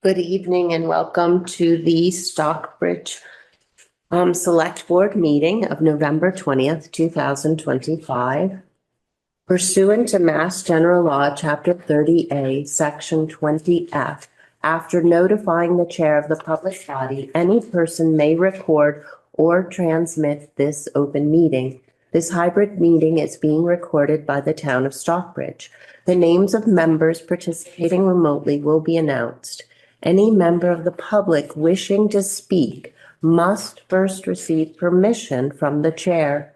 Good evening and welcome to the Stockbridge Select Board meeting of November 20th, 2025. Pursuant to Mass General Law, Chapter 30A, Section 20F, after notifying the chair of the public body, any person may record or transmit this open meeting. This hybrid meeting is being recorded by the town of Stockbridge. The names of members participating remotely will be announced. Any member of the public wishing to speak must first receive permission from the chair.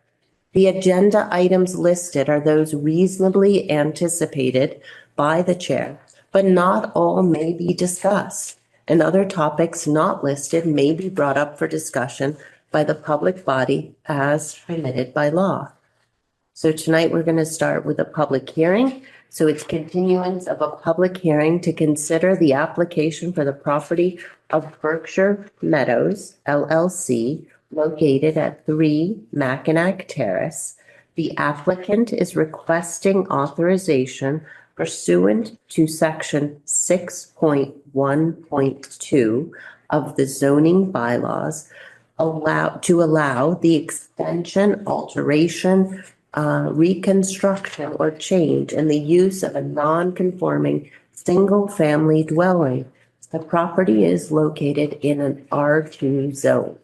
The agenda items listed are those reasonably anticipated by the chair, but not all may be discussed, and other topics not listed may be brought up for discussion by the public body as permitted by law. So tonight we're going to start with a public hearing. So it's continuance of a public hearing to consider the application for the property of Berkshire Meadows LLC located at 3 Mackinac Terrace. The applicant is requesting authorization pursuant to section 6.1.2 of the zoning bylaws to allow the extension, alteration, reconstruction or change in the use of a non-conforming single-family dwelling. The property is located in an R2 zone.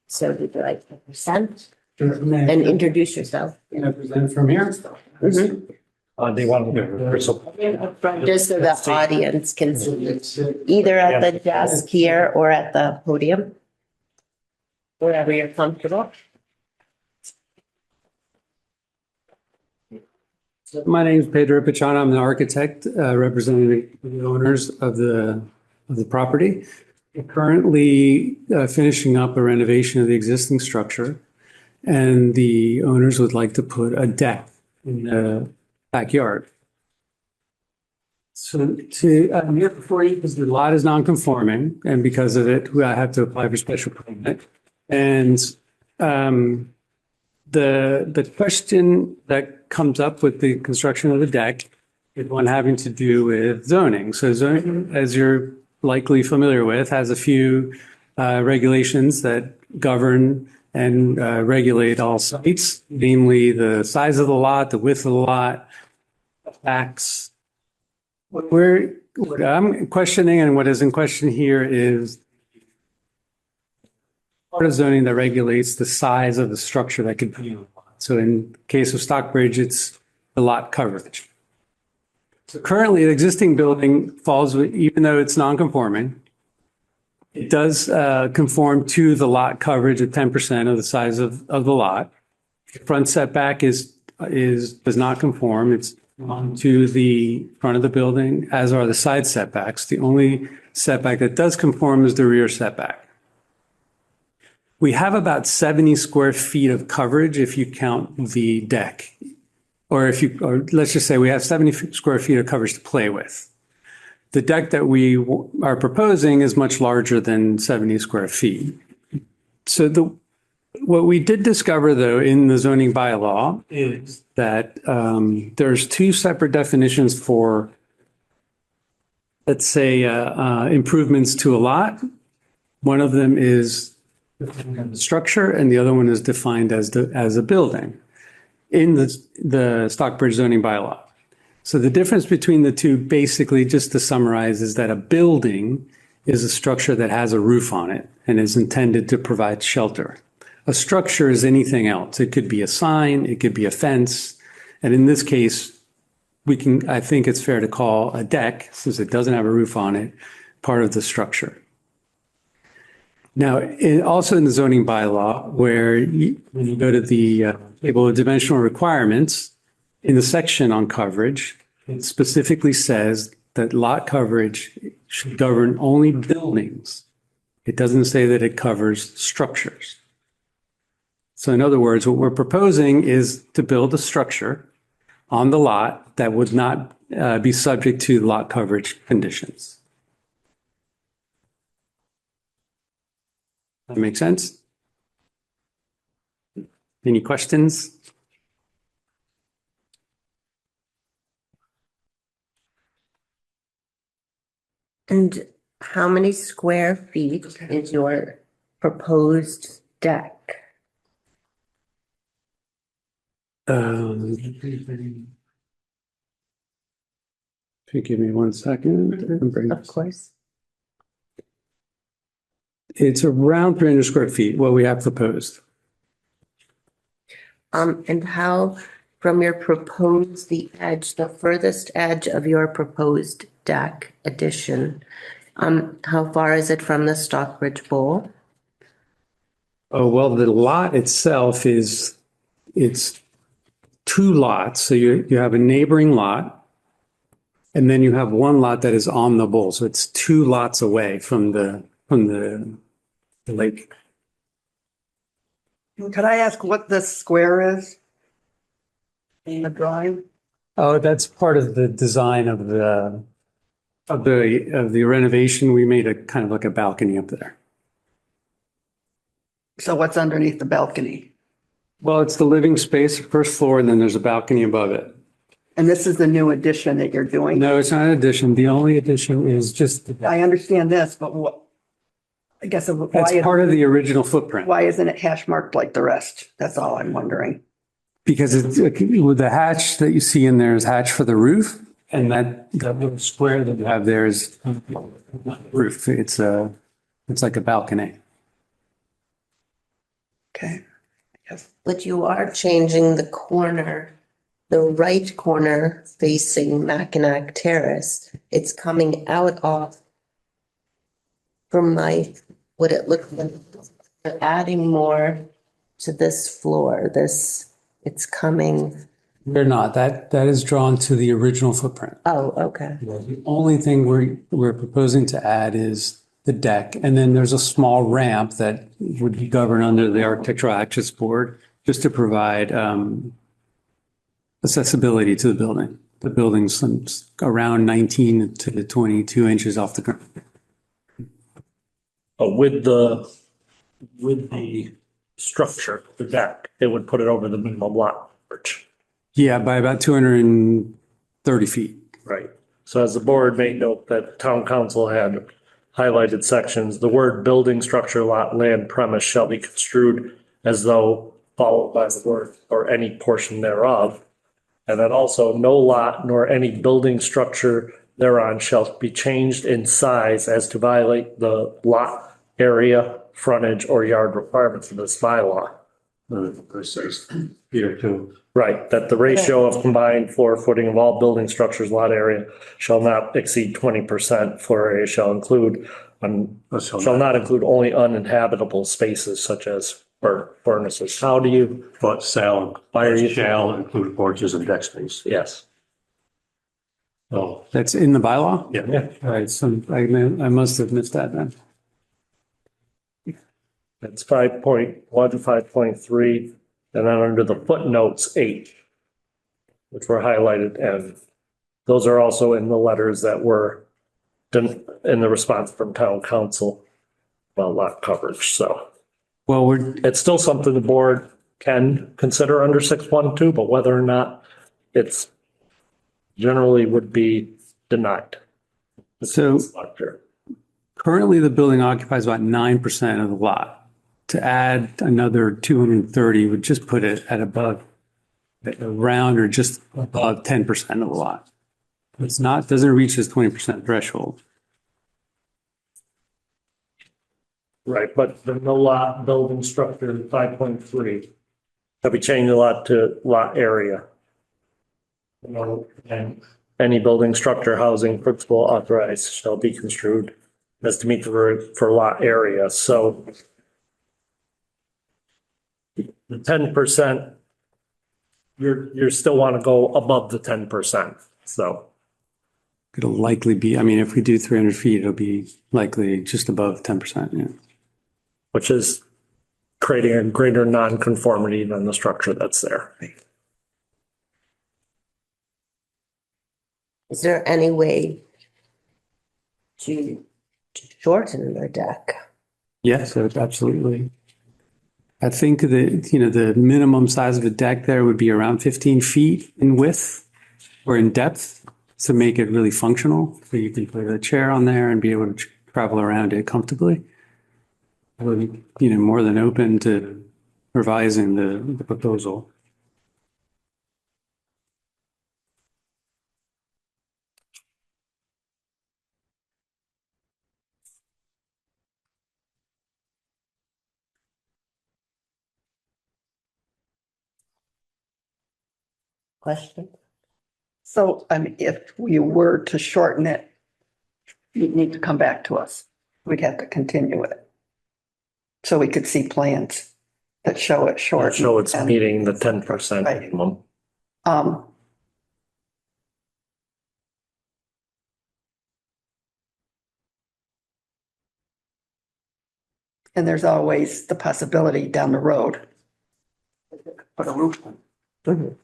So would you like to present and introduce yourself? Can I present from here? They want to. Just so the audience can see, either at the desk here or at the podium, wherever you're comfortable. My name is Pedro Pichana. I'm the architect representing the owners of the property. We're currently finishing up a renovation of the existing structure, and the owners would like to put a deck in the backyard. So I'm here before you because the lot is non-conforming, and because of it, I have to apply for special permit. And the question that comes up with the construction of the deck is one having to do with zoning. So zoning, as you're likely familiar with, has a few regulations that govern and regulate all sites, namely the size of the lot, the width of the lot, backs. What I'm questioning and what is in question here is part of zoning that regulates the size of the structure that could be on the lot. So in the case of Stockbridge, it's the lot coverage. So currently, the existing building falls, even though it's non-conforming, it does conform to the lot coverage of 10% of the size of the lot. The front setback does not conform. It's onto the front of the building, as are the side setbacks. The only setback that does conform is the rear setback. We have about 70 square feet of coverage if you count the deck. Or let's just say we have 70 square feet of coverage to play with. The deck that we are proposing is much larger than 70 square feet. So what we did discover, though, in the zoning bylaw is that there's two separate definitions for, let's say, improvements to a lot. One of them is the structure, and the other one is defined as a building in the Stockbridge zoning bylaw. So the difference between the two, basically, just to summarize, is that a building is a structure that has a roof on it and is intended to provide shelter. A structure is anything else. It could be a sign, it could be a fence, and in this case, I think it's fair to call a deck, since it doesn't have a roof on it, part of the structure. Now, also in the zoning bylaw, when you go to the table of dimensional requirements, in the section on coverage, it specifically says that lot coverage should govern only buildings. It doesn't say that it covers structures. So in other words, what we're proposing is to build a structure on the lot that would not be subject to lot coverage conditions. That make sense? Any questions? And how many square feet is your proposed deck? If you give me 1 second. Of course. It's around 300 square feet, what we have proposed. And how, from your proposed, the edge, the furthest edge of your proposed deck addition, how far is it from the Stockbridge Bowl? Oh, well, the lot itself it's 2 lots. So you have a neighboring lot, and then you have 1 lot that is on the bowl. So it's 2 lots away from the lake. Could I ask what this square is in the drawing? Oh, that's part of the design of the renovation. We made a kind of like a balcony up there. So what's underneath the balcony? Well, it's the living space, first floor, and then there's a balcony above it. And this is the new addition that you're doing? No, it's not an addition. The only addition is just the deck. I understand this, but what, I guess, That's part of the original footprint. why isn't it hash marked like the rest? That's all I'm wondering. Because it's with the hatch that you see in there is hatch for the roof, and that little square that you have there is roof. It's like a balcony. Okay. Yes. But you are changing the corner, the right corner facing Mackinac Terrace. It's coming out off from what it looks like. You're adding more to this floor, it's coming, They're not. That is drawn to the original footprint. oh, okay. The only thing we're proposing to add is the deck, and then there's a small ramp that would be governed under the architectural access board, just to provide accessibility to the building. The building's around 19 to 22 inches off the ground. With the structure, the deck, it would put it over the minimum lot coverage. Yeah, by about 230 feet. Right. So as the board may note that town council had highlighted sections, the word building, structure, lot, land, premise shall be construed as though followed by the word or any portion thereof. And then also no lot nor any building structure thereon shall be changed in size as to violate the lot area, frontage, or yard requirements of this bylaw. Here too. Right, that the ratio of combined floor footing of all building structures lot area shall not exceed 20%. Floor area shall not include only uninhabitable spaces such as furnaces. How do you? But shall include porches and deck space. Yes. Oh, That's in the bylaw? yeah. All right, so I must have missed that then. That's 5.1, 5.3, and then under the footnotes 8, which were highlighted, and those are also in the letters that were in the response from town council about lot coverage. So Well, it's still something the board can consider under 6.12, but whether or not it's generally would be denied. So- currently the building occupies about 9% of the lot. To add another 230 would just put it at around or just above 10% of the lot. Doesn't reach this 20% threshold. Right, but the no lot building structure 5.3, shall be changed a lot to lot area. You know, and any building structure, housing, principal authorized shall be construed as to meet the word for lot area. So the 10%, you're still want to go above the 10%. So It'll likely be, I mean, if we do 300 feet, it'll be likely just above 10%, yeah. which is creating a greater nonconformity than the structure that's there. Is there any way to shorten the deck? Yes, absolutely. I think that, the minimum size of a deck there would be around 15 feet in width or in depth to make it really functional. So you can put a chair on there and be able to travel around it comfortably. I would, more than open to revising the proposal. Question? So, I mean, if we were to shorten it, you'd need to come back to us. We'd have to continue it. So we could see plans that show it short. Show it's meeting the 10% Right. minimum. Um, and there's always the possibility down the road. Put a roof on. Mhm.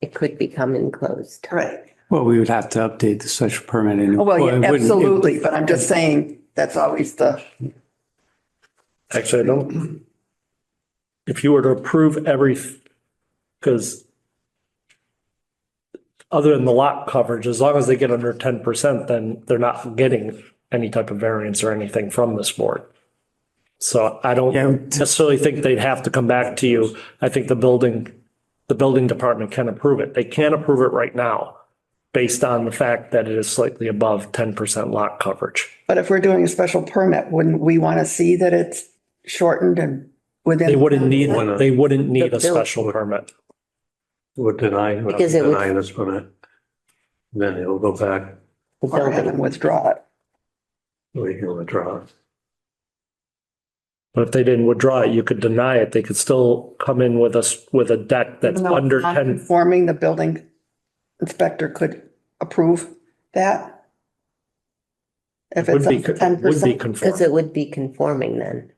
It could become enclosed. Right. Well, we would have to update the special permit. And Oh, well, it yeah, wouldn't- absolutely. But I'm just saying that's always the, Actually, I don't. If you were to approve because other than the lot coverage, as long as they get under 10%, then they're not getting any type of variance or anything from this board. So I don't Yeah. necessarily think they'd have to come back to you. I think the building department can approve it. They can't approve it right now based on the fact that it is slightly above 10% lot coverage. but if we're doing a special permit, wouldn't we want to see that it's shortened and within? They wouldn't need The a special permit. Would deny, would Because it would- deny this permit. Then it'll go back, The Or have them building, withdraw it. we can withdraw it. But if they didn't withdraw it, you could deny it. They could still come in with a deck that's Even though under it's 10. non-conforming, the building inspector could approve that? If it's Would up to be 10%? because conformed. it would be conforming then.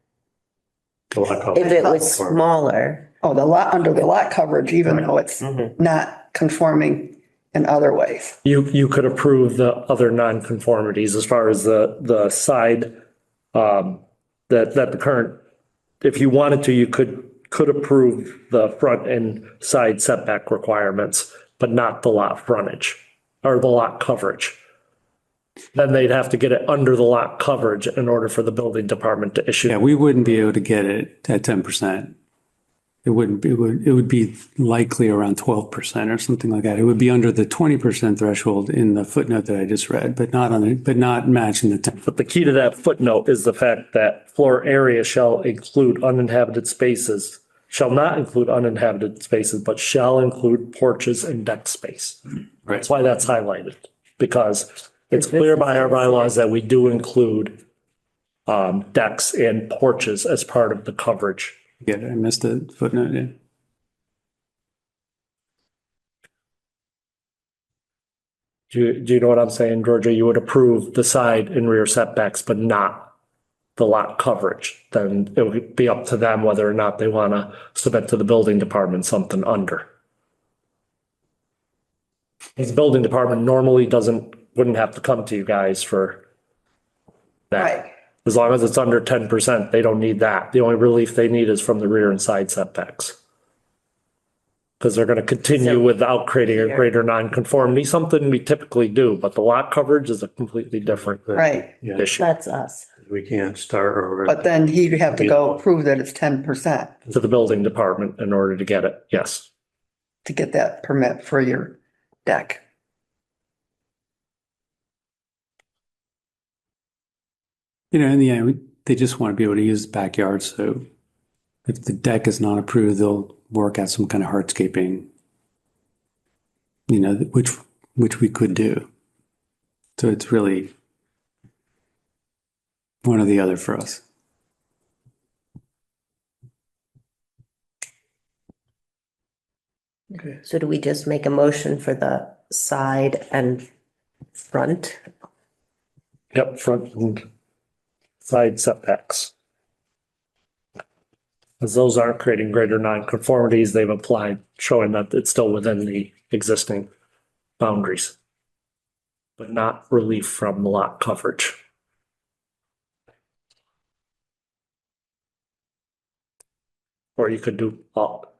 The lot coverage. If it was smaller. Oh, the lot, under the lot coverage, even though it's Mhm. not conforming in other ways. You could approve the other nonconformities as far as the side, that the current, if you wanted to, you could approve the front and side setback requirements, but not the lot frontage or the lot coverage. Then they'd have to get it under the lot coverage in order for the building department to issue. Yeah, we wouldn't be able to get it at 10%. It wouldn't be, it would be likely around 12% or something like that. It would be under the 20% threshold in the footnote that I just read, but not matching the 10. But the key to that footnote is the fact that floor area shall include uninhabited spaces, shall not include uninhabited spaces, but shall include porches and deck space. That's why that's highlighted, because it's clear by our bylaws that we do include decks and porches as part of the coverage. Yeah, I missed the footnote, yeah. Do you know what I'm saying, Georgia? You would approve the side and rear setbacks, but not the lot coverage. Then it would be up to them whether or not they want to submit to the building department something under. The building department normally wouldn't have to come to you guys for that. Right. As long as it's under 10%, they don't need that. The only relief they need is from the rear and side setbacks. Because they're going to continue without creating a greater nonconformity, something we typically do, but the lot coverage is a completely different Right. Yeah, issue. That's us. we can't start over. But then he'd have to go prove that it's 10% To the building department in order to get it, yes. to get that permit for your deck. In the end, they just want to be able to use the backyard. So if the deck is not approved, they'll work out some kind of hardscaping, which we could do. So it's really one or the other for us. Okay. So do we just make a motion for the side and front? Yep, front and side setbacks. As those aren't creating greater nonconformities, they've applied, showing that it's still within the existing boundaries, but not relief from the lot coverage. Or you could do,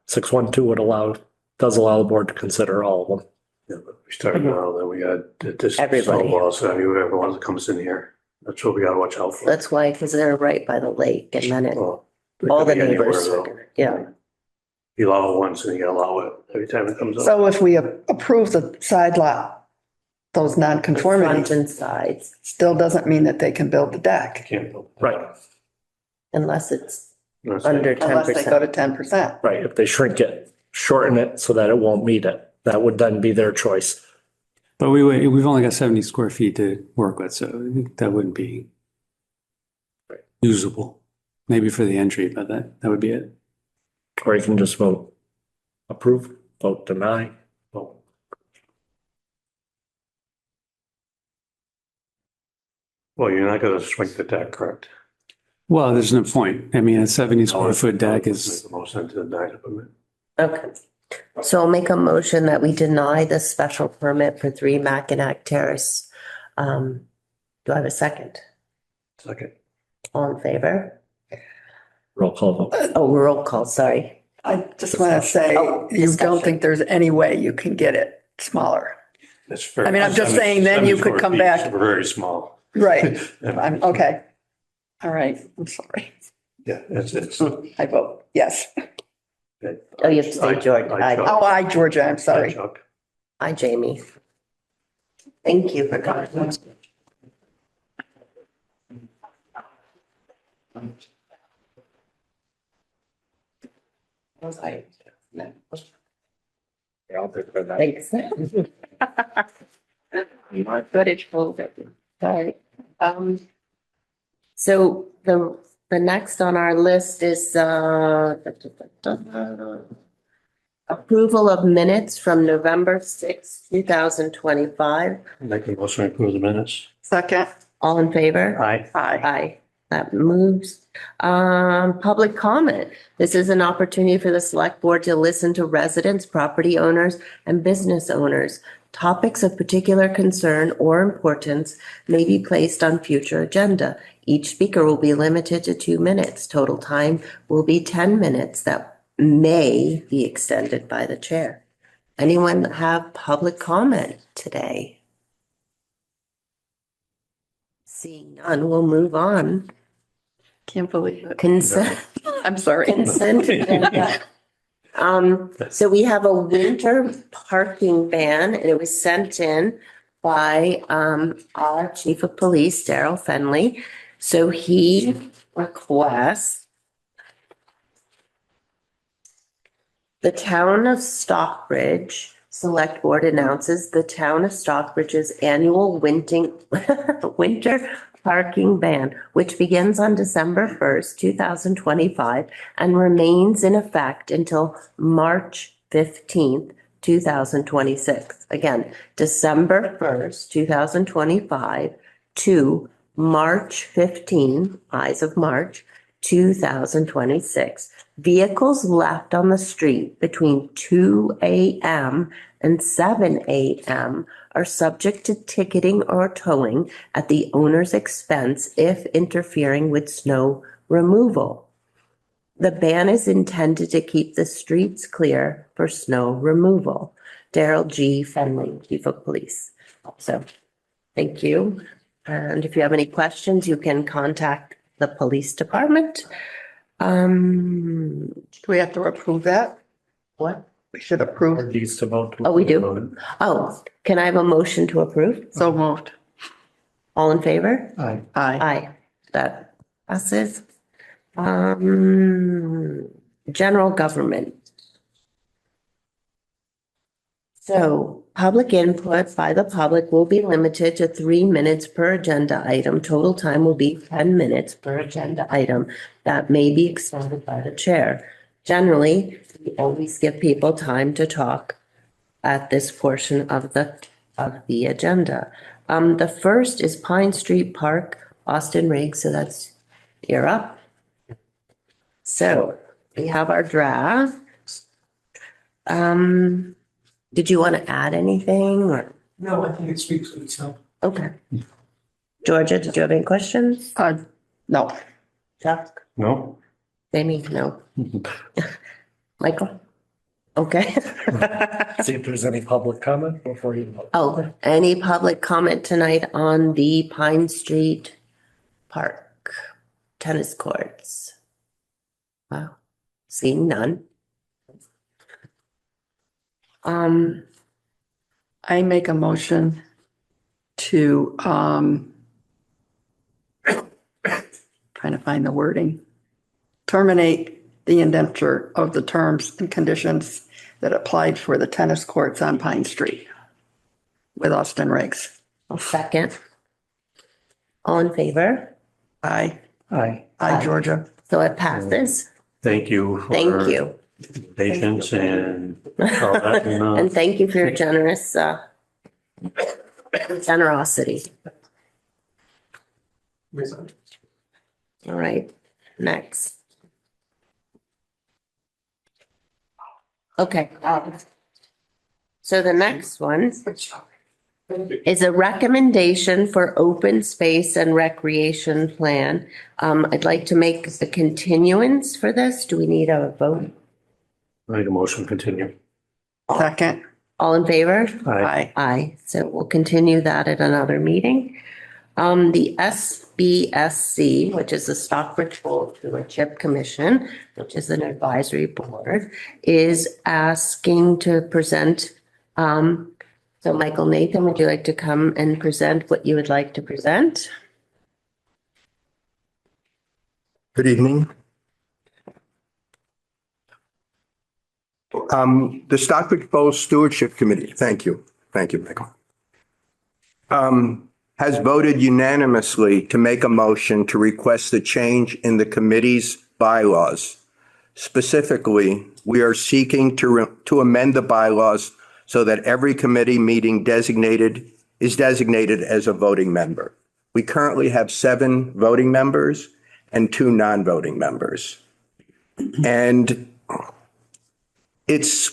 612 does allow the board to consider all of them. Yeah, but we started now, then we got this. Everybody. snowball, so whoever wants to comes in here. That's what we gotta watch out for. That's why, because they're right by the lake and then it, Well, it all could the be anywhere, neighbors, though. yeah. You allow it once and you allow it every time it comes up. So if we approve the side lot, those Front nonconformities, and sides, still doesn't mean that they can build the deck Can't build. Right, unless it's Unless under they- 10%. unless they go to 10%. right. If they shrink it, shorten it so that it won't meet it, that would then be their choice. But we've only got 70 square feet to work with, so that wouldn't be usable. Maybe for the entry, but that would be it. Or you can just vote approve, vote deny, vote. Well, you're not gonna shrink the deck, correct? Well, there's no point. I mean, a 70 square foot deck Makes is, the most sense to deny the permit. Okay. So I'll make a motion that we deny the special permit for 3 Mackinac Terrace. Do I have a second? Second. All in favor? Roll call vote. Oh, roll call, sorry. I just want to say, Oh, you discussion. don't think there's any way you can get it smaller. That's fair. I mean, I'm just saying then you 70 could come square feet back- is Very small. Right. And- I'm, okay. All right. I'm sorry. Yeah, it's. I vote yes. Oh, you have to say George. Aye. Oh, I, Georgia, I'm sorry. Chuck. Hi, Jamie. Thank you for coming. Thanks. My footage folder. Sorry. So the next on our list is, approval of minutes from November 6, 2025. Make a motion to approve the minutes. Second. All in favor? Aye. Aye. Aye, that moves. Public comment. This is an opportunity for the select board to listen to residents, property owners, and business owners. Topics of particular concern or importance may be placed on future agenda. Each speaker will be limited to 2 minutes. Total time will be 10 minutes that may be extended by the chair. Anyone have public comment today? Seeing none, we'll move on. Can't believe it. Consent, I'm sorry. consent. agenda. So we have a winter parking ban, and it was sent in by, our chief of police, Daryl Fenley. So he requests the town of Stockbridge Select Board announces the town of Stockbridge's annual winter parking ban, which begins on December 1st, 2025, and remains in effect until March 15th, 2026. Again, December 1st, 2025 to March 15, eyes of March, 2026. Vehicles left on the street between 2 a.m. and 7 a.m. are subject to ticketing or towing at the owner's expense if interfering with snow removal. The ban is intended to keep the streets clear for snow removal. Daryl G. Fenley, Chief of Police. So, thank you. And if you have any questions, you can contact the police department. Do we have to approve that? What? We should approve. Or needs to vote. Oh, we do? Oh, can I have a motion to approve? So moved. All in favor? Aye. Aye. Aye. That passes. General government. So public input by the public will be limited to 3 minutes per agenda item. Total time will be 10 minutes per agenda item that may be extended by the chair. Generally, we always give people time to talk at this portion of the agenda. The first is Pine Street Park, Austin Riggs, so that's, you're up. So we have our draft. Did you want to add anything or? no, I think it speaks for itself. Okay. Georgia, did you have any questions? No. Chuck? No? Amy? No. Michael? Okay. See if there's any public comment before you vote. Oh, any public comment tonight on the Pine Street park, tennis courts? Wow, seeing none. I make a motion to, trying to find the wording, terminate the indenture of the terms and conditions that applied for the tennis courts on Pine Street with Austin Riggs. I'll second. All in favor? Aye. Aye. Aye, Georgia. So it passes. Thank you. for Thank you. Patience and all that. And thank you for your generosity. All right, next. Okay. So the next one is a recommendation for open space and recreation plan. I'd like to make the continuance for this. Do we need a vote? Make a motion, continue. Second. All in favor? Aye. Aye. So we'll continue that at another meeting. The SBSC, which is the Stockbridge Stewardship Commission, which is an advisory board, is asking to present. So Michael Nathan, would you like to come and present what you would like to present? Good evening. The Stockbridge Bowl Stewardship Committee, thank you, Michael, has voted unanimously to make a motion to request a change in the committee's bylaws. Specifically, we are seeking to amend the bylaws so that every committee meeting is designated as a voting member. We currently have 7 voting members and 2 non-voting members. And it's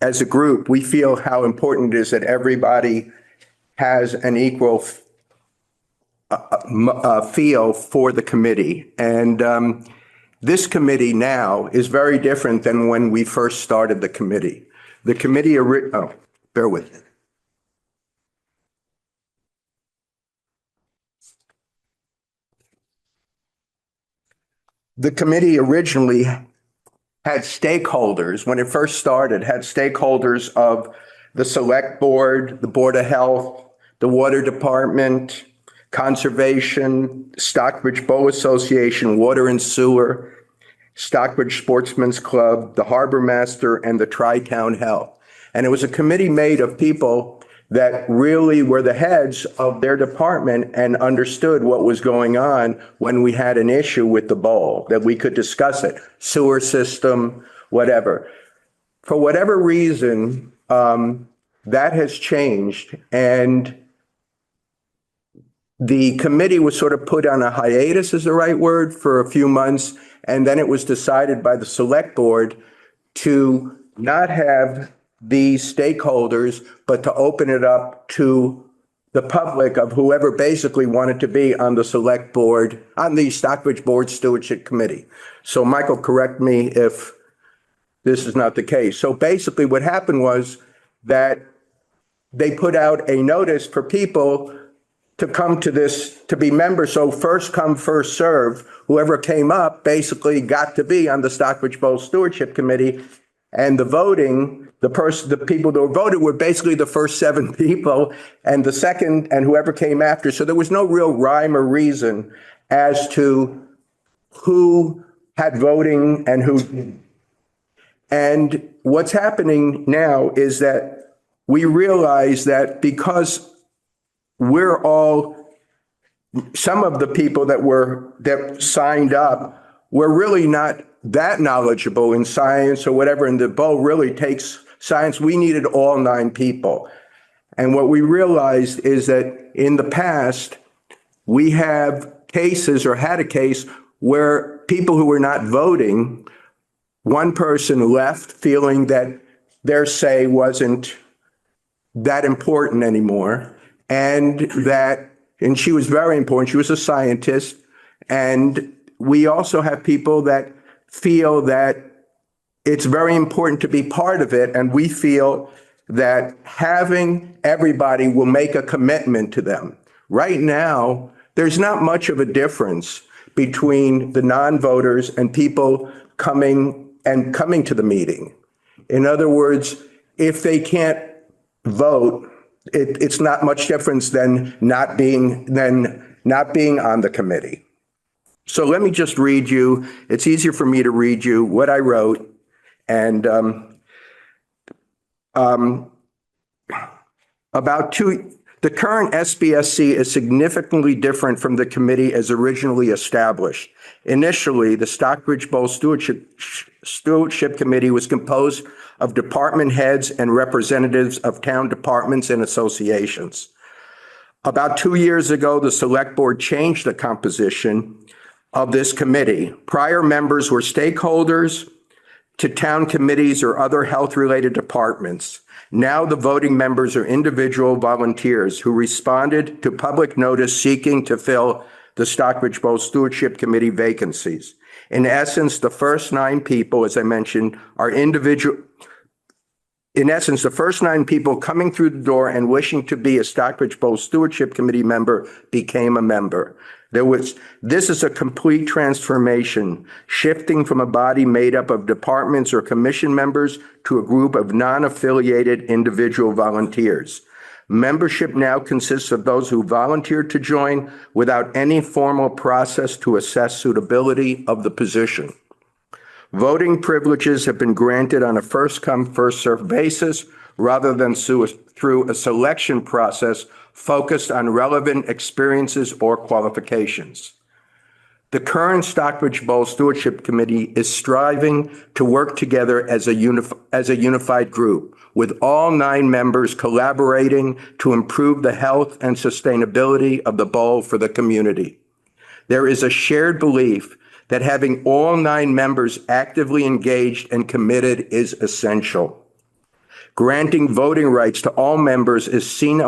as a group, we feel how important it is that everybody has an equal feel for the committee. And this committee now is very different than when we first started the committee. The committee, bear with me. The committee originally had stakeholders, when it first started, had stakeholders of the Selectboard, the Board of Health, the Water Department, Conservation, Stockbridge Bow Association, Water and Sewer, Stockbridge Sportsman's Club, the Harbor Master, and the Tri-Town Health. And it was a committee made of people that really were the heads of their department and understood what was going on when we had an issue with the bowl, that we could discuss it, sewer system, whatever. For whatever reason, that has changed, and the committee was sort of put on a hiatus, is the right word, for a few months, and then it was decided by the Select Board to not have these stakeholders, but to open it up to the public of whoever basically wanted to be on the Select Board, on the Stockbridge Board Stewardship Committee. So Michael, correct me if this is not the case. So basically what happened was that they put out a notice for people to come to this, to be members. So first come, first serve. Whoever came up basically got to be on the Stockbridge Bowl Stewardship Committee. And the voting, the people that were voted were basically the first 7 people, and the second and whoever came after. So there was no real rhyme or reason as to who had voting and who didn't. And what's happening now is that we realize that because we're all, some of the people that signed up were really not that knowledgeable in science or whatever, and the bowl really takes science. We needed all 9 people. And what we realized is that in the past, we have cases or had a case where people who were not voting, one person left feeling that their say wasn't that important anymore. And she was very important. She was a scientist. And we also have people that feel that it's very important to be part of it. And we feel that having everybody will make a commitment to them. Right now, there's not much of a difference between the non-voters and people coming to the meeting. In other words, if they can't vote, it's not much difference than not being on the committee. So let me just read you. It's easier for me to read you what I wrote. And the current SBSC is significantly different from the committee as originally established. Initially, the Stockbridge Bowl Stewardship Committee was composed of department heads and representatives of town departments and associations. About 2 years ago, the Select Board changed the composition of this committee. Prior members were stakeholders to town committees or other health-related departments. Now the voting members are individual volunteers who responded to public notice seeking to fill the Stockbridge Bowl Stewardship Committee vacancies. In essence, the first 9 people, as I mentioned, are individual. In essence, the first 9 people coming through the door and wishing to be a Stockbridge Bowl Stewardship Committee member became a member. This is a complete transformation, shifting from a body made up of departments or commission members to a group of non-affiliated individual volunteers. Membership now consists of those who volunteered to join without any formal process to assess suitability of the position. Voting privileges have been granted on a first-come, first-served basis rather than through a selection process focused on relevant experiences or qualifications. The current Stockbridge Bowl Stewardship Committee is striving to work together as a unified group, with all 9 members collaborating to improve the health and sustainability of the bowl for the community. There is a shared belief that having all 9 members actively engaged and committed is essential. Granting voting rights to all members is seen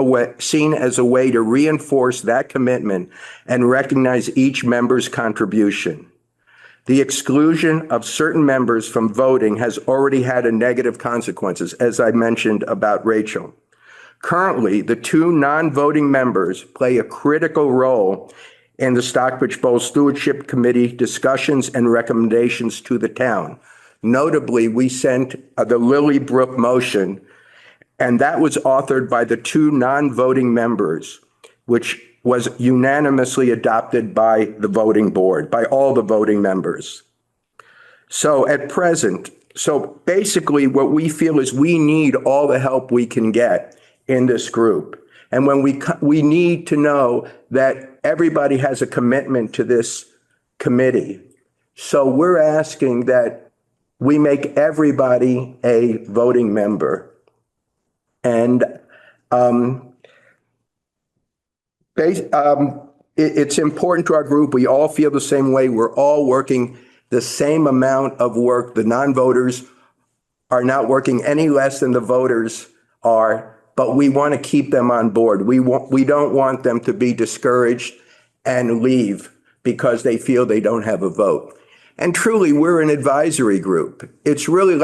as a way to reinforce that commitment and recognize each member's contribution. The exclusion of certain members from voting has already had a negative consequences, as I mentioned about Rachel. Currently, the 2 non-voting members play a critical role in the Stockbridge Bowl Stewardship Committee discussions and recommendations to the town. Notably, we sent the Lilybrook motion, and that was authored by the 2 non-voting members, which was unanimously adopted by the voting board, by all the voting members. So basically what we feel is we need all the help we can get in this group. And when we need to know that everybody has a commitment to this committee. So we're asking that we make everybody a voting member. And it's important to our group. We all feel the same way. We're all working the same amount of work. The non-voters are not working any less than the voters are, but we want to keep them on board. We don't want them to be discouraged and leave because they feel they don't have a vote. And truly, we're an advisory group. It's really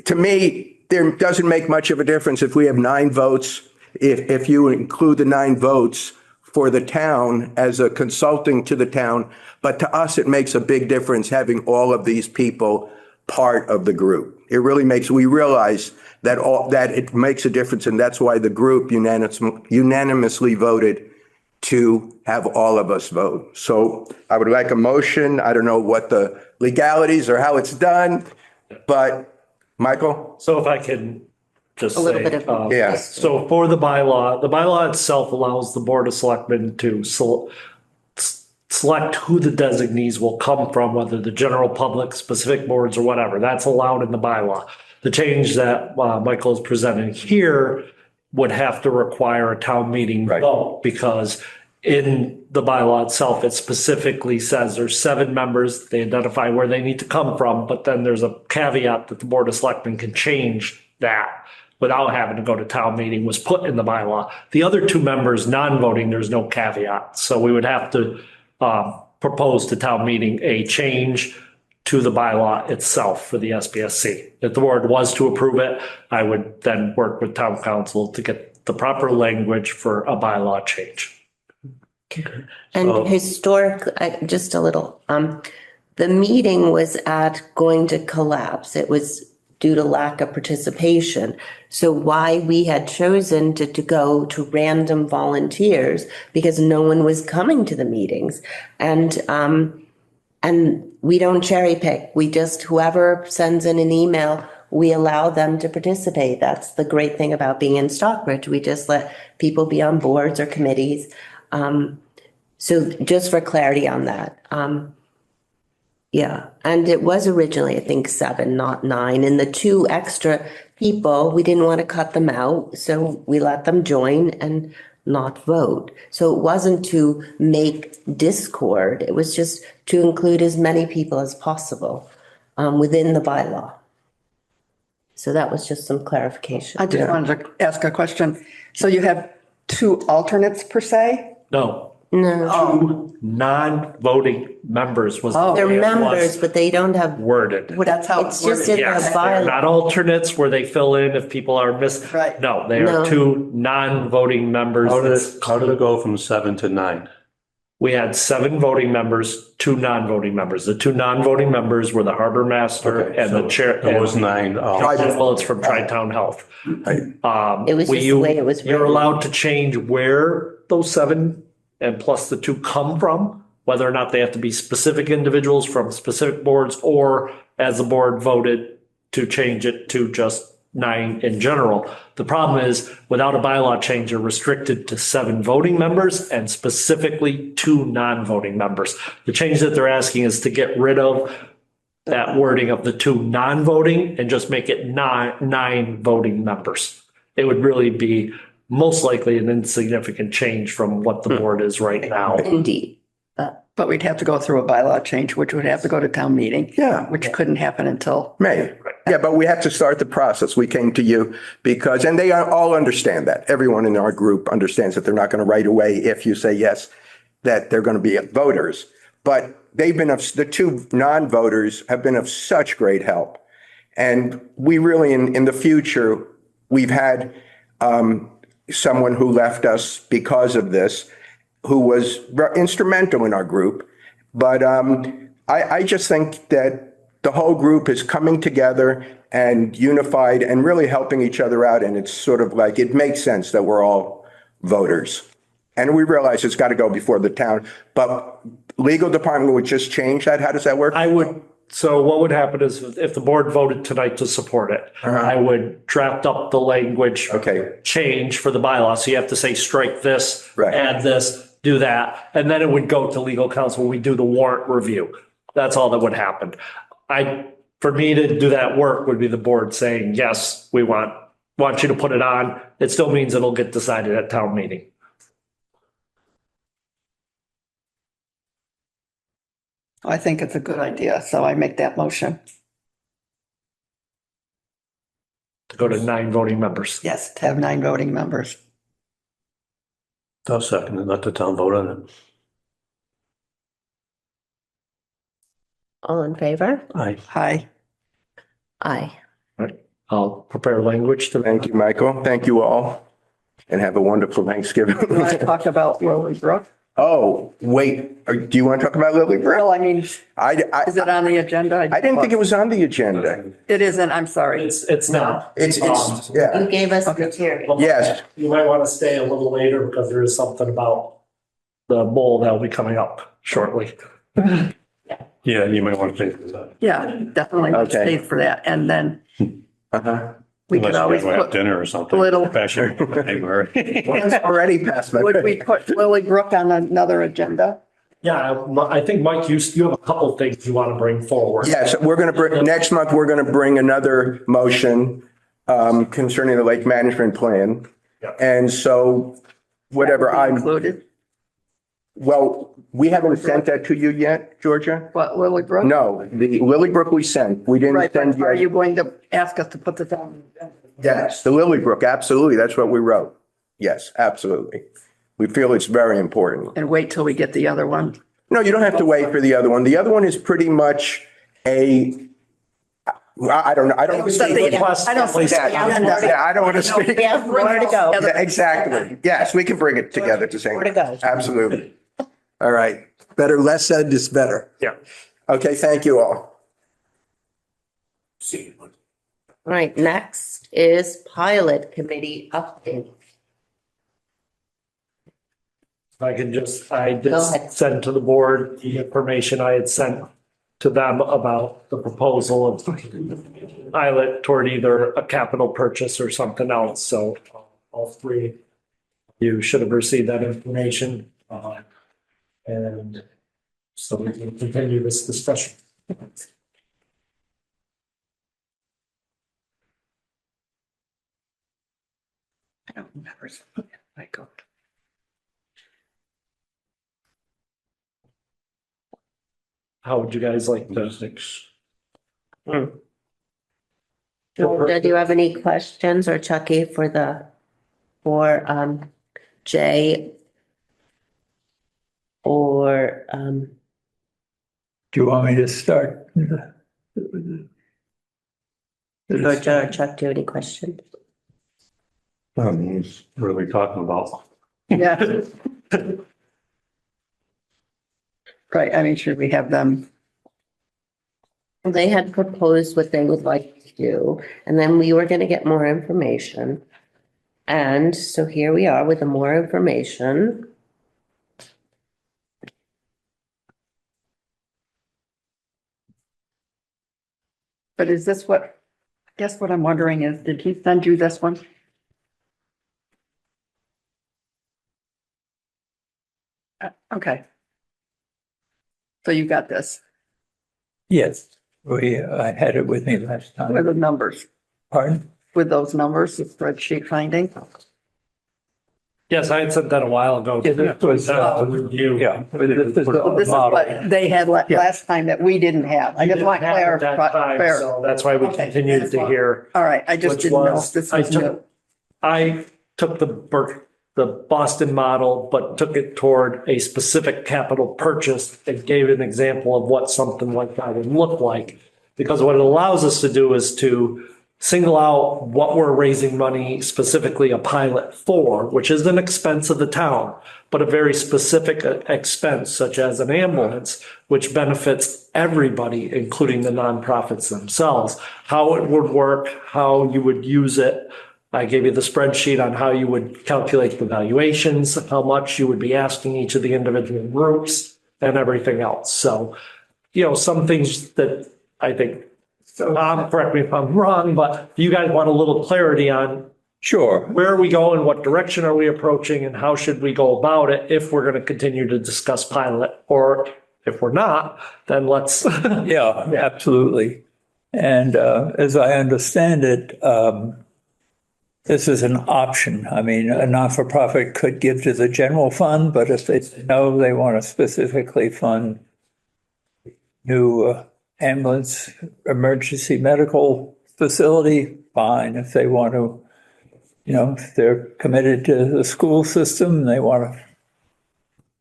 to me, there doesn't make much of a difference if we have 9 votes, if you include the 9 votes for the town as a consulting to the town. But to us, it makes a big difference having all of these people part of the group. It really we realize that it makes a difference. And that's why the group unanimously voted to have all of us vote. So I would like a motion. I don't know what the legalities or how it's done, but Michael? So if I can just A little say, bit of. Yeah. so for the bylaw itself allows the Board of Selectmen to select who the designees will come from, whether the general public, specific boards or whatever. That's allowed in the bylaw. The change that Michael is presenting here would have to require a town meeting vote, because in the bylaw itself, it specifically says there's 7 members. They identify where they need to come from, but then there's a caveat that the Board of Selectmen can change that without having to go to town meeting, was put in the bylaw. The other 2 members, non-voting, there's no caveat. So we would have to propose to town meeting a change to the bylaw itself for the SBSC. If the board was to approve it, I would then work with town council to get the proper language for a bylaw change. And just a little, the meeting was going to collapse. It was due to lack of participation. So why we had chosen to go to random volunteers, because no one was coming to the meetings. And we don't cherry pick. We just, whoever sends in an email, we allow them to participate. That's the great thing about being in Stockbridge. We just let people be on boards or committees. So just for clarity on that. Yeah, and it was originally, I think, 7, not 9. And the 2 extra people, we didn't want to cut them out, so we let them join and not vote. So it wasn't to make discord, it was just to include as many people as possible within the bylaw. So that was just some clarification. I just wanted to ask a question. So you have 2 alternates per se? No, No, non-voting members was. the they're way it was members, but they don't have, Worded. That's how it's it's just in worded. the Yes, they're not bylaw. alternates where they fill in if people are missing. Right. No, they No. are 2 non-voting members. How did it go from 7 to 9? We had 7 voting members, 2 non-voting members. The 2 non-voting members were the harbor master Okay, and so the chair. It was 9. Well, it's from Tri-Town Health. It was just the way it was You're written. allowed to change where those 7 and plus the 2 come from, whether or not they have to be specific individuals from specific boards, or as the board voted to change it to just 9 in general. The problem is, without a bylaw change, you're restricted to 7 voting members and specifically 2 non-voting members. The change that they're asking is to get rid of that wording of the 2 non-voting and just make it 9 voting members. It would really be most likely an insignificant change from what the board is right now. Indeed. But we'd have to go through a bylaw change, which would have to go to town meeting. Yeah. Which couldn't happen until. May. Yeah, but we have to start the process. We came to you because, and they all understand that. Everyone in our group understands that they're not going to right away, if you say yes, that they're going to be voters. But they've been, the 2 non-voters have been of such great help. And we really, in the future, we've had someone who left us because of this, who was instrumental in our group. But I just think that the whole group is coming together and unified and really helping each other out. And it's sort of like, it makes sense that we're all voters. And we realize it's got to go before the town, but legal department would just change that. How does that work? So what would happen is if the board voted tonight to support it, I would draft up the language. Okay. Change for the bylaw. So you have to say strike this, Right. add this, do that. And then it would go to legal counsel. We do the warrant review. That's all that would happen. For me to do that work would be the board saying, yes, we want you to put it on. It still means it'll get decided at town meeting. I think it's a good idea, so I make that motion. To go to 9 voting members. Yes, to have 9 voting members. I'll second it, let the town vote on it. All in favor? Aye. Hi. Aye. I'll prepare language to. Thank you, Michael. Thank you all. And have a wonderful Thanksgiving. You want to talk about Lily Brook? Oh, wait, do you want to talk about Lily Brook? Well, I mean, is I it on the agenda? I didn't think it was on the agenda. It isn't, I'm sorry. It's not. It's, yeah, You gave us material. yes. You might want to stay a little later because there is something about the bowl that'll be coming up shortly. Yeah, you might want to pay for that. Yeah, definitely let's Okay. stay for that. And then Uh-huh. we could Unless you always guys want to have put, dinner or something. little- Fashion. February. It's already past my. would we put Lily Brook on another agenda? Yeah, I think, Mike, you have a couple of things you want to bring forward. Yes, we're going to bring, next month, we're going to bring another motion concerning the lake management plan. Yeah. And so whatever I'm, Included? well, we haven't sent that to you yet, Georgia? What, Lily Brook? No, the Lily Brook we sent. We didn't Right, send but are yet. you going to ask us to put this on? the agenda? Yes, the Lily Brook, absolutely. That's what we wrote. Yes, absolutely. We feel it's very important. And wait till we get the other one? No, you don't have to wait for the other one. The other one is pretty much Well, I don't know. I don't want to speak. Request I don't at least see that. Yeah, I don't want to speak. Yeah, more to go. Yeah, exactly. Yes, we can bring it together at the same More to time. go. Absolutely. All right. Better, less said is better. Yeah. Okay, thank you all. All right, next is pilot committee update. I can just, I did Go ahead. send to the board the information I had sent to them about the proposal of pilot toward either a capital purchase or something else. So all three, you should have received that information. And so we can continue this discussion. I don't remember. I go. How would you guys like to? Georgia, do you have any questions, or Chucky for Jay? Or, Do you want me to start? Georgia or Chuck, do you have any questions? What are we talking about? Yeah. Right, I mean, should we have them? They had proposed what they would like to do, and then we were gonna get more information. And so here we are with the more information. But is this what, I guess what I'm wondering is, did he send you this one? Okay. So you got this Yes, I had it with me last with time. the numbers, Pardon? with those numbers, the spreadsheet finding? Yes, I had sent that a while ago. Yeah, this was, Review. Yeah. This is This is the what they had last time that we didn't have. I just want Didn't have it that time, clarity. So that's why we Okay. continued to hear. All right, I just Which didn't know was- if this I was took- new. I took the Boston model, but took it toward a specific capital purchase and gave an example of what something like that would look like. Because what it allows us to do is to single out what we're raising money, specifically a pilot for, which is an expense of the town, but a very specific expense such as an ambulance, which benefits everybody, including the nonprofits themselves. How it would work, how you would use it. I gave you the spreadsheet on how you would calculate the valuations, how much you would be asking each of the individual groups and everything else. So, some things that I think, correct me if I'm wrong, but you guys want a little clarity on Sure. where are we going, what direction are we approaching, and how should we go about it if we're going to continue to discuss pilot, or if we're not, then let's. Yeah, absolutely. And as I understand it, this is an option. I mean, a not-for-profit could give to the general fund, but if they know they want to specifically fund new ambulance emergency medical facility, fine. If they want to, if they're committed to the school system, they want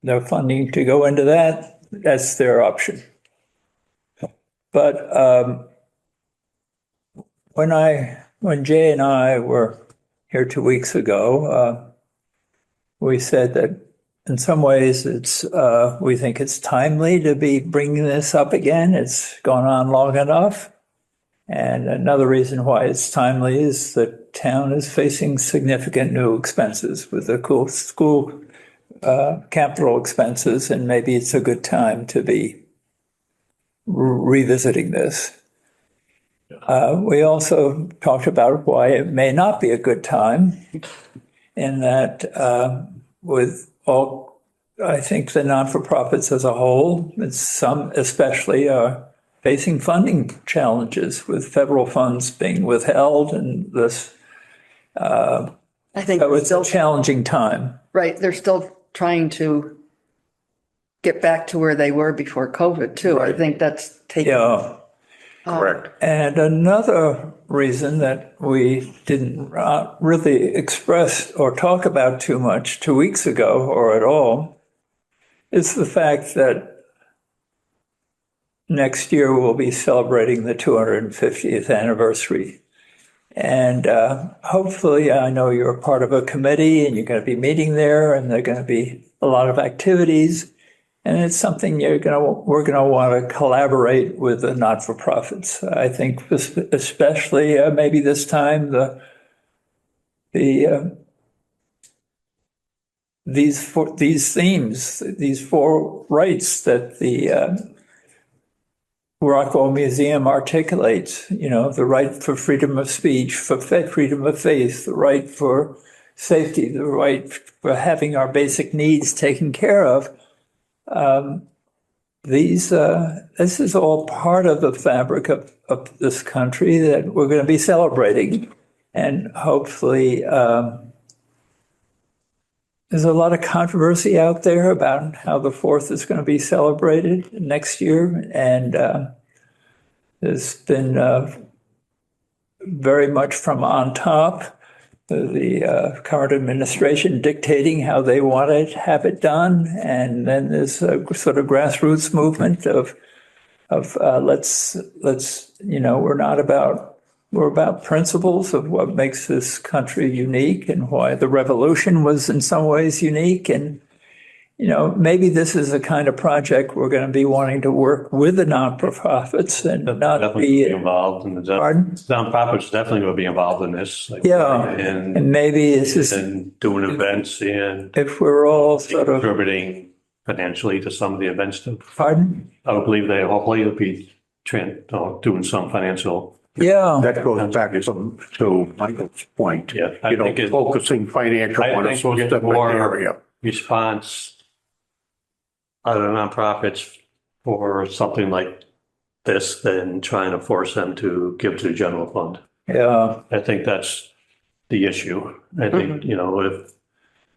their funding to go into that, that's their option. But when Jay and I were here 2 weeks ago, we said that in some ways we think it's timely to be bringing this up again. It's gone on long enough. And another reason why it's timely is that town is facing significant new expenses with the school capital expenses, and maybe it's a good time to be revisiting this. We also talked about why it may not be a good time, in that with all, I think the not-for-profits as a whole, and some especially, are facing funding challenges with federal funds being withheld, and this. I think So it's it's a still, challenging time. right, they're still trying to get back to where they were before COVID too. I think that's taking. Yeah. Correct. And another reason that we didn't really express or talk about too much 2 weeks ago or at all is the fact that next year we'll be celebrating the 250th anniversary. And hopefully, I know you're a part of a committee and you're going to be meeting there, and there are going to be a lot of activities. And it's something we're going to want to collaborate with the not-for-profits. I think especially maybe this time these themes, these four rights that the Rockwell Museum articulates, the right for freedom of speech, for freedom of faith, the right for safety, the right for having our basic needs taken care of. This is all part of the fabric of this country that we're going to be celebrating. And hopefully, there's a lot of controversy out there about how the 4th is going to be celebrated next year. And there's been very much from on top, the current administration dictating how they want to have it done. And then there's a sort of grassroots movement of we're about principles of what makes this country unique and why the revolution was in some ways unique. And, maybe this is the kind of project we're going to be wanting to work with the non-profits and not Definitely be involved in the nonprofits. Definitely going to be involved in this. and maybe it's just and doing events and if we're all sort of contributing financially to some of the events too. pardon. I would believe they hopefully will be doing some financial. Yeah. That goes back to Michael's point. Yeah, I think focusing financial on a think we'll get specific more area. response out of the nonprofits for something like this than trying to force them to give to the general fund. Yeah. I think that's the issue. I think, if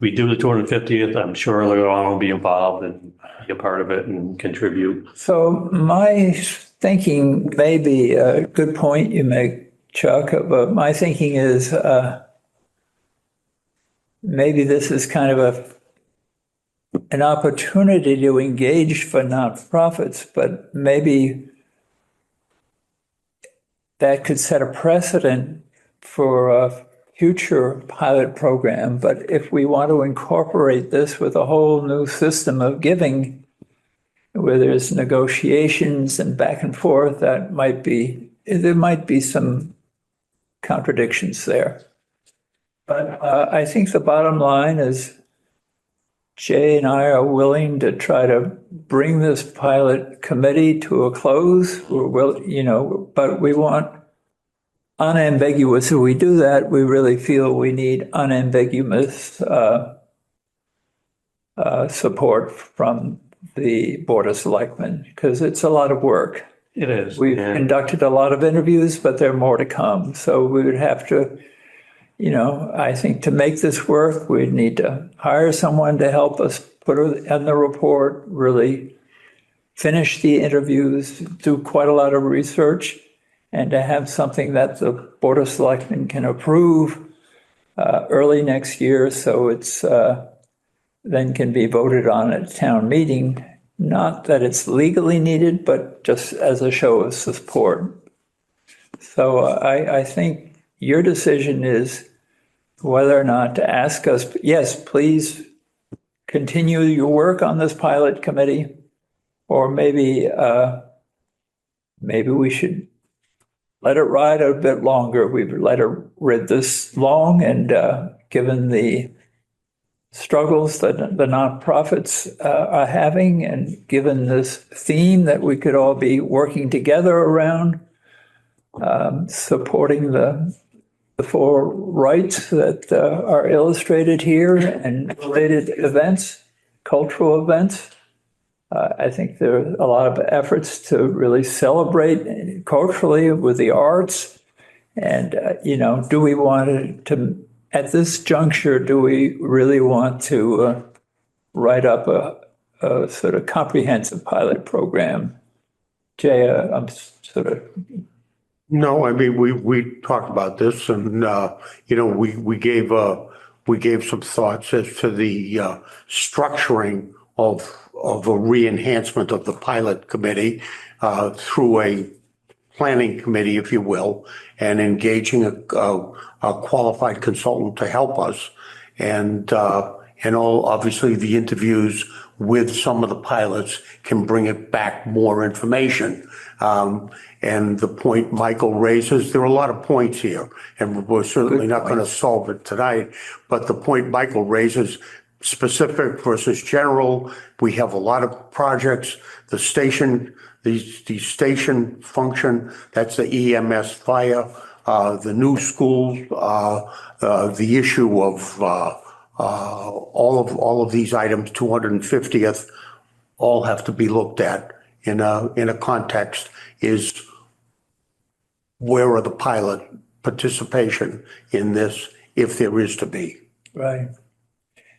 we do the 250th, I'm sure they'll all be involved and be a part of it and contribute. So my thinking may be a good point you make, Chuck, but my thinking is maybe this is kind of an opportunity to engage for nonprofits, but maybe that could set a precedent for a future pilot program. But if we want to incorporate this with a whole new system of giving, where there's negotiations and back and forth, there might be some contradictions there. But I think the bottom line is Jay and I are willing to try to bring this pilot committee to a close. But we want unambiguous. If we do that, we really feel we need unambiguous support from the Board of Selectmen, because it's a lot of work. It is. We've conducted a lot of interviews, but there are more to come. So we would have to, I think to make this work, we'd need to hire someone to help us put it in the report, really finish the interviews, do quite a lot of research, and to have something that the Board of Selectmen can approve early next year, so it's then can be voted on at town meeting. Not that it's legally needed, but just as a show of support. So I think your decision is whether or not to ask us, yes, please continue your work on this pilot committee, or maybe we should let it ride a bit longer. We've let it ride this long, and given the struggles that the nonprofits are having, and given this theme that we could all be working together around, supporting the four rights that are illustrated here and related events, cultural events. I think there are a lot of efforts to really celebrate culturally with the arts. And, do we want to, at this juncture, do we really want to write up a sort of comprehensive pilot program? Jay, I'm sort of... No, I mean, we talked about this and, we gave some thoughts as to the structuring of a re-enhancement of the pilot committee through a planning committee, if you will, and engaging a qualified consultant to help us. And obviously the interviews with some of the pilots can bring it back more information. And the point Michael raises, there are a lot of points here, and we're certainly not going to solve it tonight. But the point Michael raises, specific versus general, we have a lot of projects. The station, the station function, that's the EMS fire, the new schools, the issue of all of these items, 250th, all have to be looked at in a context. Is where are the pilot participation in this, if there is to be? Right.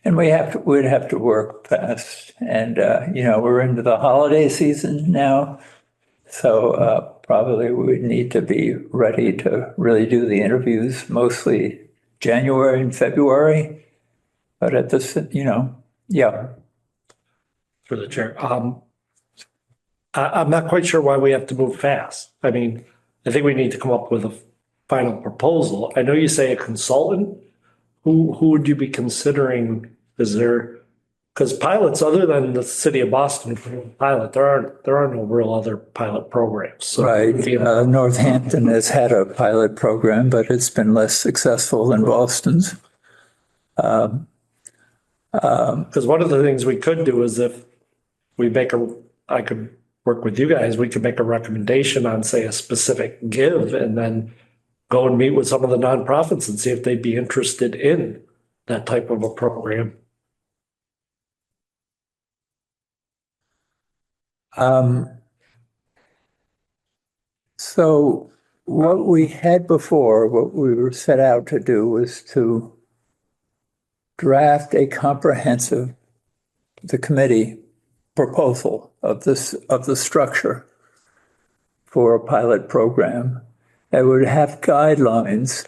And we'd have to work fast. And, we're into the holiday season now. So probably we'd need to be ready to really do the interviews, mostly January and February. But at this, yeah. For the chair. I'm not quite sure why we have to move fast. I mean, I think we need to come up with a final proposal. I know you say a consultant. Who would you be considering? Is there, because pilots, other than the city of Boston, pilot, there are no real other pilot programs. So Right. Northampton has had a pilot program, but it's been less successful than Boston's. Because one of the things we could do is if we I could work with you guys, we could make a recommendation on, say, a specific give, and then go and meet with some of the nonprofits and see if they'd be interested in that type of a program. So what we had before, what we were set out to do was to draft a comprehensive, the committee proposal of the structure for a pilot program that would have guidelines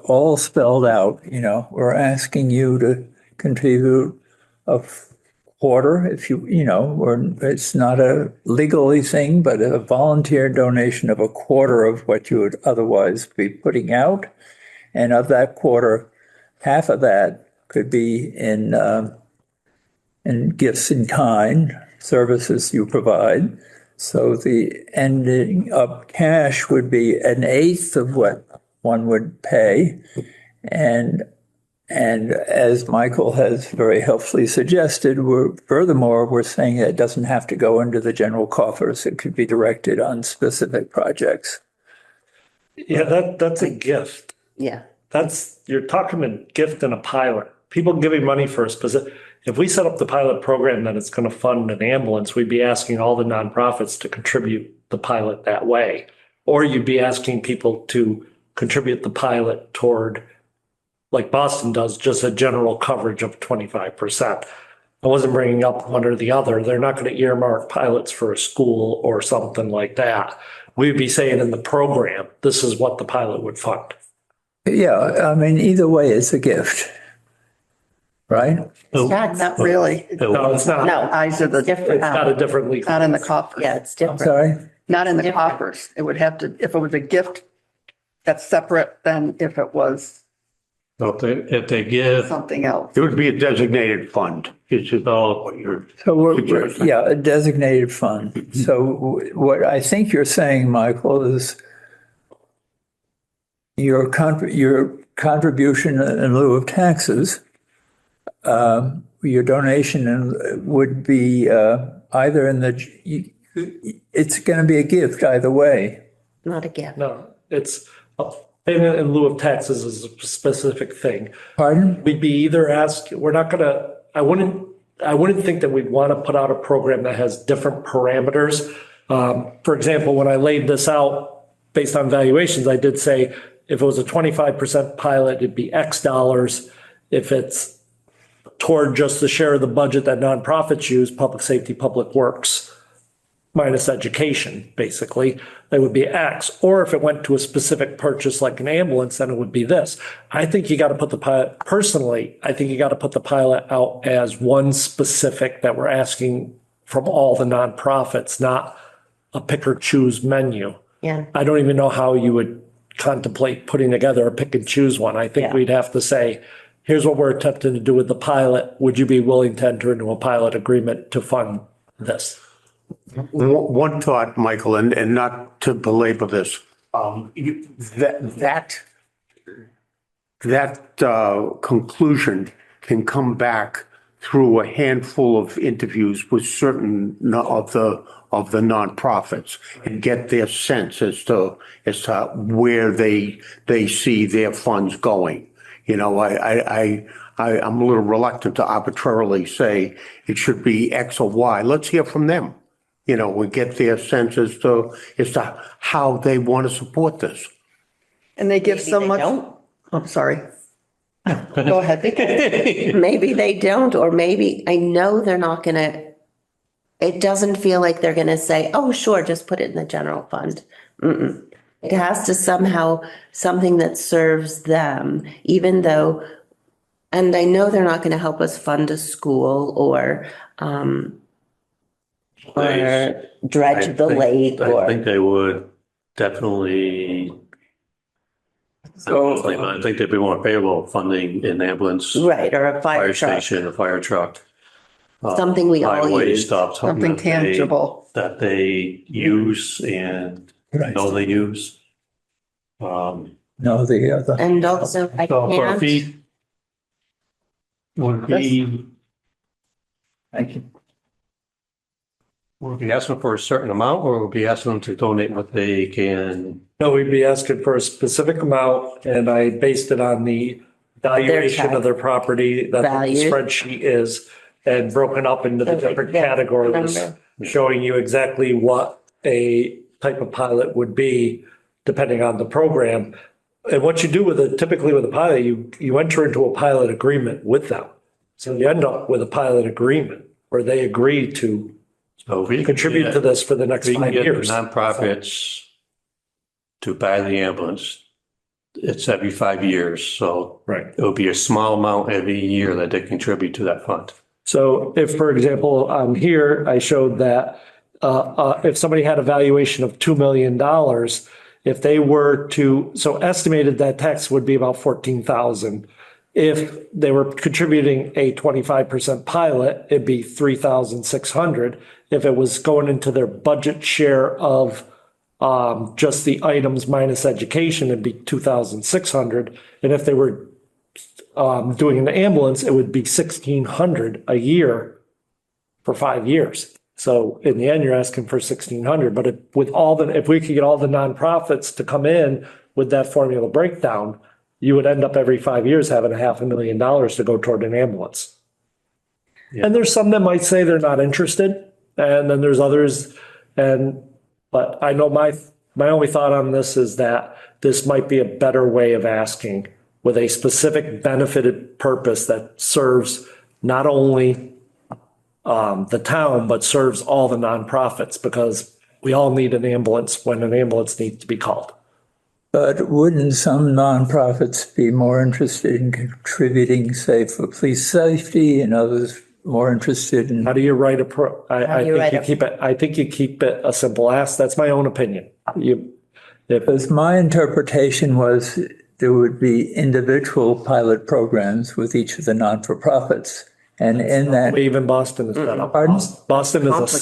all spelled out. We're asking you to contribute a quarter, if it's not a legally thing, but a volunteer donation of a quarter of what you would otherwise be putting out. And of that quarter, half of that could be in gifts in kind, services you provide. So the ending up cash would be an eighth of what one would pay. And as Michael has very helpfully suggested, we're saying that it doesn't have to go into the general coffers. It could be directed on specific projects. Yeah, that's a gift. Yeah. You're talking a gift and a pilot. People giving money for a specific. If we set up the pilot program that it's going to fund an ambulance, we'd be asking all the nonprofits to contribute the pilot that way. Or you'd be asking people to contribute the pilot toward, like Boston does, just a general coverage of 25%. I wasn't bringing up one or the other. They're not going to earmark pilots for a school or something like that. We'd be saying in the program, this is what the pilot would fund. Yeah, I mean, either way, it's a gift, right? Not really. No, it's not. No, Eyes are the different. It's not a different legal. Not in the coffers. Yeah, it's I'm different. sorry? Not in the Different. coffers. It would have to, if it was a gift, that's separate than if it was So if they give, something else. It would be a designated fund. It's just all what you're. So yeah, a designated fund. So what I think you're saying, Michael, is your contribution in lieu of taxes, your donation would be either it's going to be a gift either way. Not a gift. No, it's payment in lieu of taxes is a specific thing. Pardon? We'd be either I wouldn't think that we'd want to put out a program that has different parameters. For example, when I laid this out based on valuations, I did say if it was a 25% pilot, it'd be X dollars. If it's toward just the share of the budget that nonprofits use, public safety, public works, minus education, basically, it would be X. Or if it went to a specific purchase like an ambulance, then it would be this. I think you got to put the pilot, personally, I think you got to put the pilot out as one specific that we're asking from all the nonprofits, not a pick or choose menu. Yeah. I don't even know how you would contemplate putting together a pick and choose one. I think Yeah. we'd have to say, here's what we're attempting to do with the pilot. Would you be willing to enter into a pilot agreement to fund this? One thought, Michael, and not to belabor this, that conclusion can come back through a handful of interviews with certain of the nonprofits and get their sense as to where they see their funds going. You know, I'm a little reluctant to arbitrarily say it should be X or Y. Let's hear from them. You know, we get their sense as to how they want to support this. And they give Maybe so they much. don't. I'm sorry. Go ahead. Maybe they don't, or maybe, I know they're not gonna, it doesn't feel like they're gonna say, oh, sure, just put it in the general fund. Mm-mm. It has to somehow, something that serves them, even though, and I know they're not gonna help us fund a school or dredge the lake I think or, they would definitely. I think they'd be more favorable funding an ambulance, right, or a fire fire truck, station, a fire truck. something we all Highway use. stuff, Something that they- tangible. That they use and Right. know they use. No, the other. And also, I So for a can't, fee would be, Thank you. would be asking for a certain amount or would be asking them to donate what they can? No, we'd be asking for a specific amount, and I based it on the valuation of their property, that the Value. spreadsheet is, and broken up into the different Yeah, categories, number. showing you exactly what a type of pilot would be, depending on the program. And what you do with it, typically with a pilot, you enter into a pilot agreement with them. So you end up with a pilot agreement where they agree to So if we contribute to this for the next We can 5 get years. nonprofits to buy the ambulance. It's every 5 years, so Right. it will be a small amount every year that they contribute to that fund. So if, for example, here, I showed that if somebody had a valuation of $2 million, if they were to, so estimated that tax would be about 14,000. If they were contributing a 25% pilot, it'd be 3,600. If it was going into their budget share of just the items minus education, it'd be 2,600. And if they were doing an ambulance, it would be 1,600 a year for 5 years. So in the end, you're asking for 1,600, but if we could get all the nonprofits to come in with that formula breakdown, you would end up every 5 years having $500,000 to go toward an ambulance. And there's some that might say they're not interested, and then there's others, but I know my only thought on this is that this might be a better way of asking, with a specific benefited purpose that serves not only the town, but serves all the nonprofits, because we all need an ambulance when an ambulance needs to be called. But wouldn't some nonprofits be more interested in contributing, say, for police safety and others more interested in? How do you write I think you keep it a simple ask. That's my own opinion. Because my interpretation was there would be individual pilot programs with each of the non-for-profits. And in that, Even Boston is set up. Pardon? Boston is a Complicated.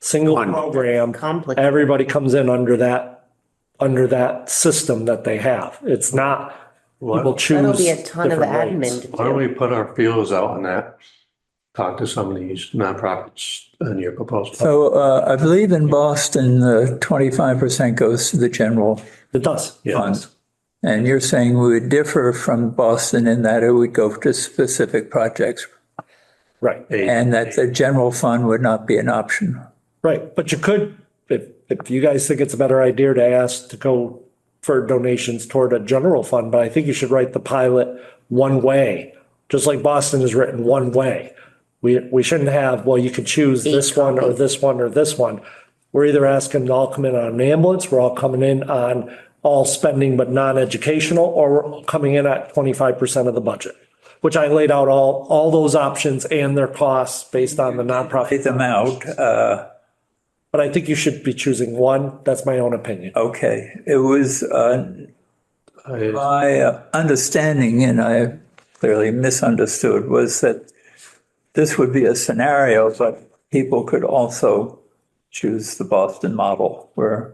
single program. Complicated. Everybody comes in under that system that they have. It's not, people choose. That'll be a ton of different rates. admin to Why don't do. we put our feelers out on that? Talk to some of these nonprofits in your proposal. so I believe in Boston, the 25% goes to the general It does. fund. And you're saying we would differ from Boston in that it would go to specific projects Right, and that the general fund would not be an option. right. But you could, if you guys think it's a better idea to ask to go for donations toward a general fund, but I think you should write the pilot one way, just like Boston is written one way. We shouldn't have, well, you could choose this one or this one or this one. We're either asking them to all come in on an ambulance, we're all coming in on all spending but non-educational, or we're all coming in at 25% of the budget, which I laid out all those options and their costs based on the Lay nonprofit. them out. But I think you should be choosing one. That's my own opinion. Okay, it was my understanding, and I clearly misunderstood, was that this would be a scenario, but people could also choose the Boston model where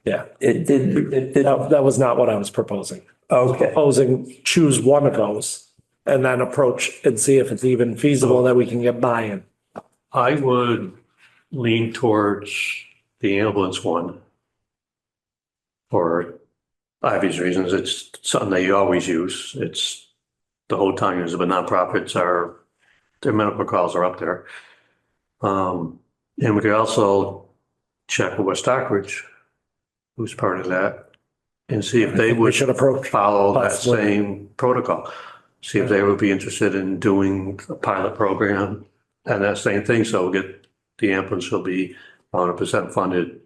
Yeah, it didn't. that was not what I was proposing. Okay, Proposing choose one of those and then approach and see if it's even feasible that we can get buy-in. I would lean towards the ambulance one for obvious reasons. It's something that you always use. It's the whole time use, but nonprofits are, their medical calls are up there. And we could also check with Stockbridge, who's part of that, and see if they We would should approach. follow that possibly. same protocol. See if they would be interested in doing a pilot program and that same thing. So we'll get the ambulance will be 100% funded,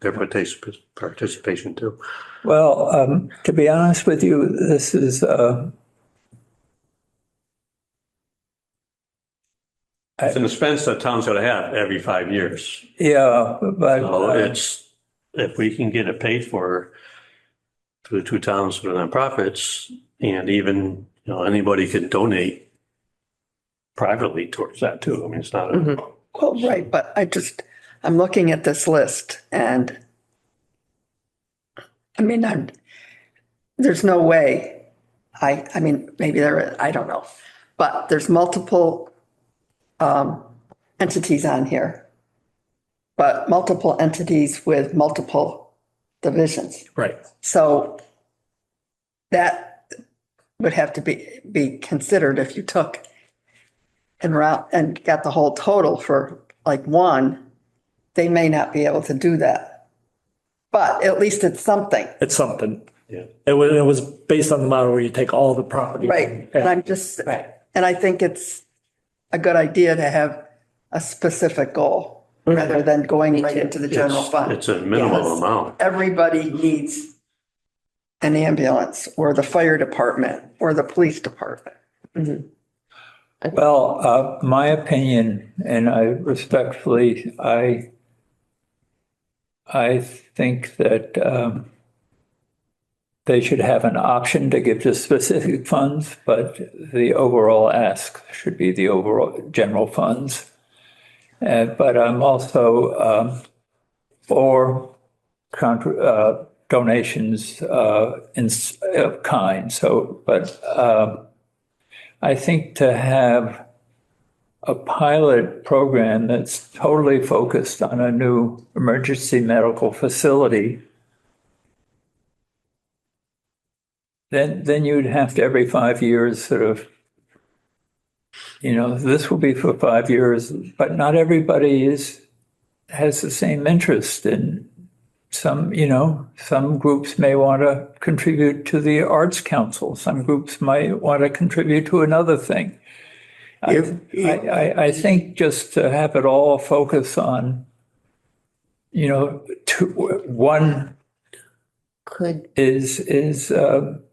their participation too. well, to be honest with you, this is, It's an expense that towns gotta have every 5 years. yeah, but. So it's, if we can get it paid for through the two towns for the nonprofits, and even, anybody can donate privately towards that too. I mean, it's not a, Well, right, but I'm looking at this list and I mean, there's no way, I mean, maybe there is, I don't know. But there's multiple entities on here, but multiple entities with multiple divisions. Right. So that would have to be considered if you took and got the whole total for like one, they may not be able to do that. But at least it's something. It's something. yeah. It was based on the model where you take all the property. Right. And I'm just, and I think it's a good idea to have a specific goal rather than going right into the general fund. It's a minimal Yes. amount. Everybody needs an ambulance or the fire department or the police department. Well, my opinion, and I respectfully, I think that they should have an option to give to specific funds, but the overall ask should be the overall general funds. But I'm also for donations of kind. So, but I think to have a pilot program that's totally focused on a new emergency medical facility, then you'd have to every 5 years sort of, this will be for 5 years, but not everybody has the same interest in some groups may want to contribute to the Arts Council. Some groups might want to contribute to another thing. I think just to have it all focus on, one Could, is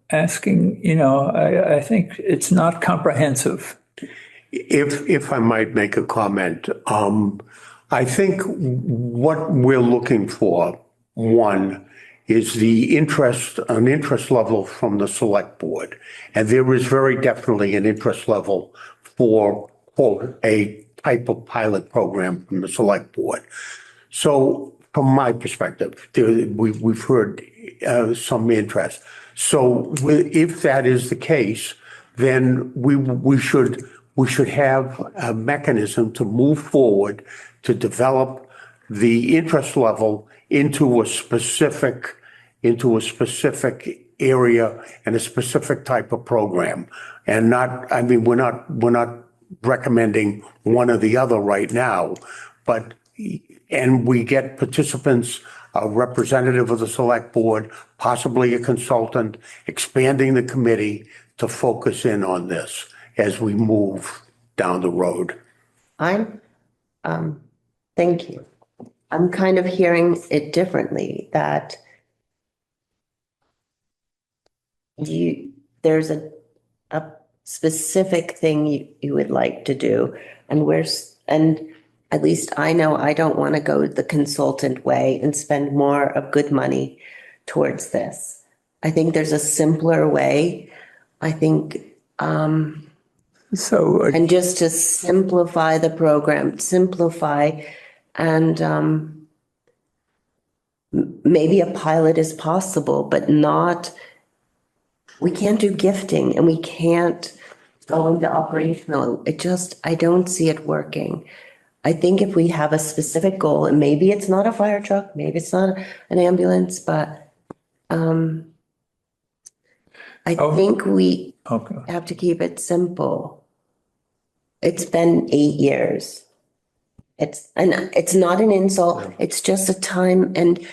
asking, I think it's not comprehensive. If I might make a comment, I think what we're looking for, one, is an interest level from the select board. And there is very definitely an interest level for, quote, a type of pilot program from the select board. So from my perspective, we've heard some interest. So if that is the case, then we should have a mechanism to move forward to develop the interest level into a specific area and a specific type of program. And we're not recommending one or the other right now, and we get participants, a representative of the select board, possibly a consultant, expanding the committee to focus in on this as we move down the road. I'm, thank you. I'm kind of hearing it differently, that there's a specific thing you would like to do, and and at least I know I don't want to go the consultant way and spend more of good money towards this. I think there's a simpler way. I think, So and just to simplify the program, and maybe a pilot is possible, but not, we can't do gifting and we can't go into operational. I don't see it working. I think if we have a specific goal, and maybe it's not a fire truck, maybe it's not an ambulance, but I think we okay. have to keep it simple. It's been 8 years. It's not an insult. It's just a time, and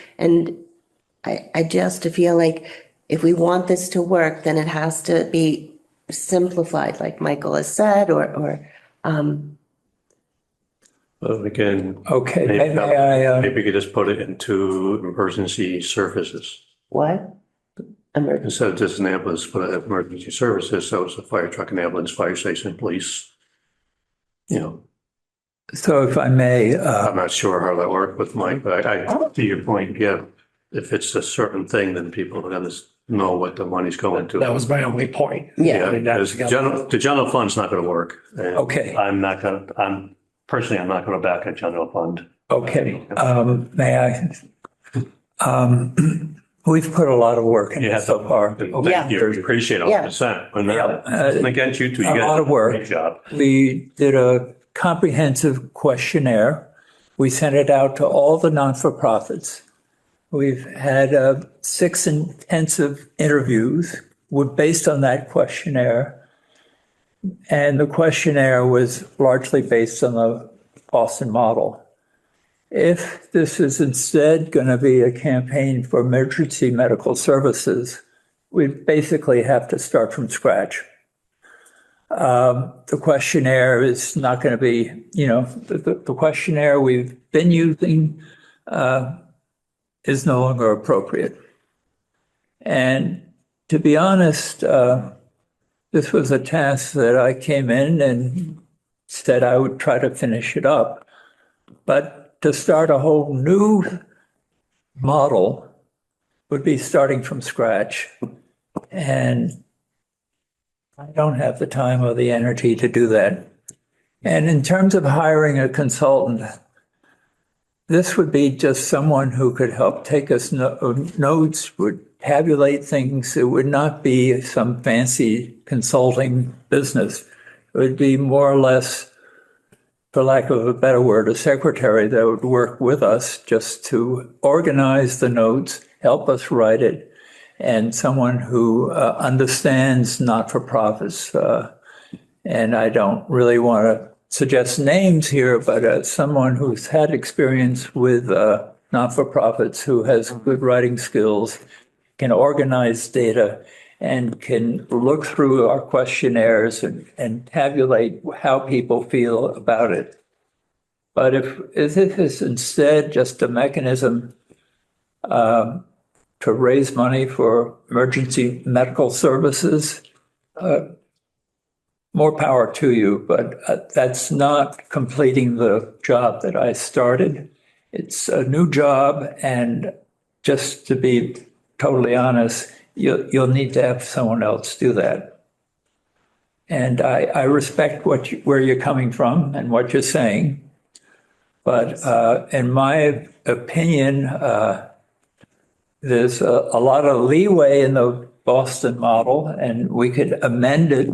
I just feel like if we want this to work, then it has to be simplified, like Michael has said, or Well, again, Okay, maybe I, maybe we could just put it into emergency services. what? Emergency. Instead of just an ambulance, put it at emergency services, so it's a fire truck, an ambulance, fire station, police. You know, so if I may, I'm not sure how that worked with Mike, but to your point, yeah, if it's a certain thing, then people are gonna know what the money's going to. That was my only point. Yeah. I mean, that's- Because the general fund's not gonna work. And Okay. I'm not gonna back a general fund. okay, may I? We've put a lot of work in You it have so far. Yeah. You appreciate 100%. We're not against you two. You A guys lot do of work. Great job. We did a comprehensive questionnaire. We sent it out to all the not-for-profits. We've had 6 intensive interviews based on that questionnaire. And the questionnaire was largely based on the Boston model. If this is instead going to be a campaign for emergency medical services, we basically have to start from scratch. The questionnaire is not going to be, the questionnaire we've been using is no longer appropriate. And to be honest, this was a task that I came in and said I would try to finish it up. But to start a whole new model would be starting from scratch. And I don't have the time or the energy to do that. And in terms of hiring a consultant, this would be just someone who could help take us notes, would tabulate things. It would not be some fancy consulting business. It would be more or less, for lack of a better word, a secretary that would work with us just to organize the notes, help us write it, and someone who understands not-for-profits. And I don't really want to suggest names here, but someone who's had experience with not-for-profits, who has good writing skills, can organize data, and can look through our questionnaires and tabulate how people feel about it. But if this is instead just a mechanism to raise money for emergency medical services, more power to you, but that's not completing the job that I started. It's a new job, and just to be totally honest, you'll need to have someone else do that. And I respect where you're coming from and what you're saying. But in my opinion, there's a lot of leeway in the Boston model, and we could amend it.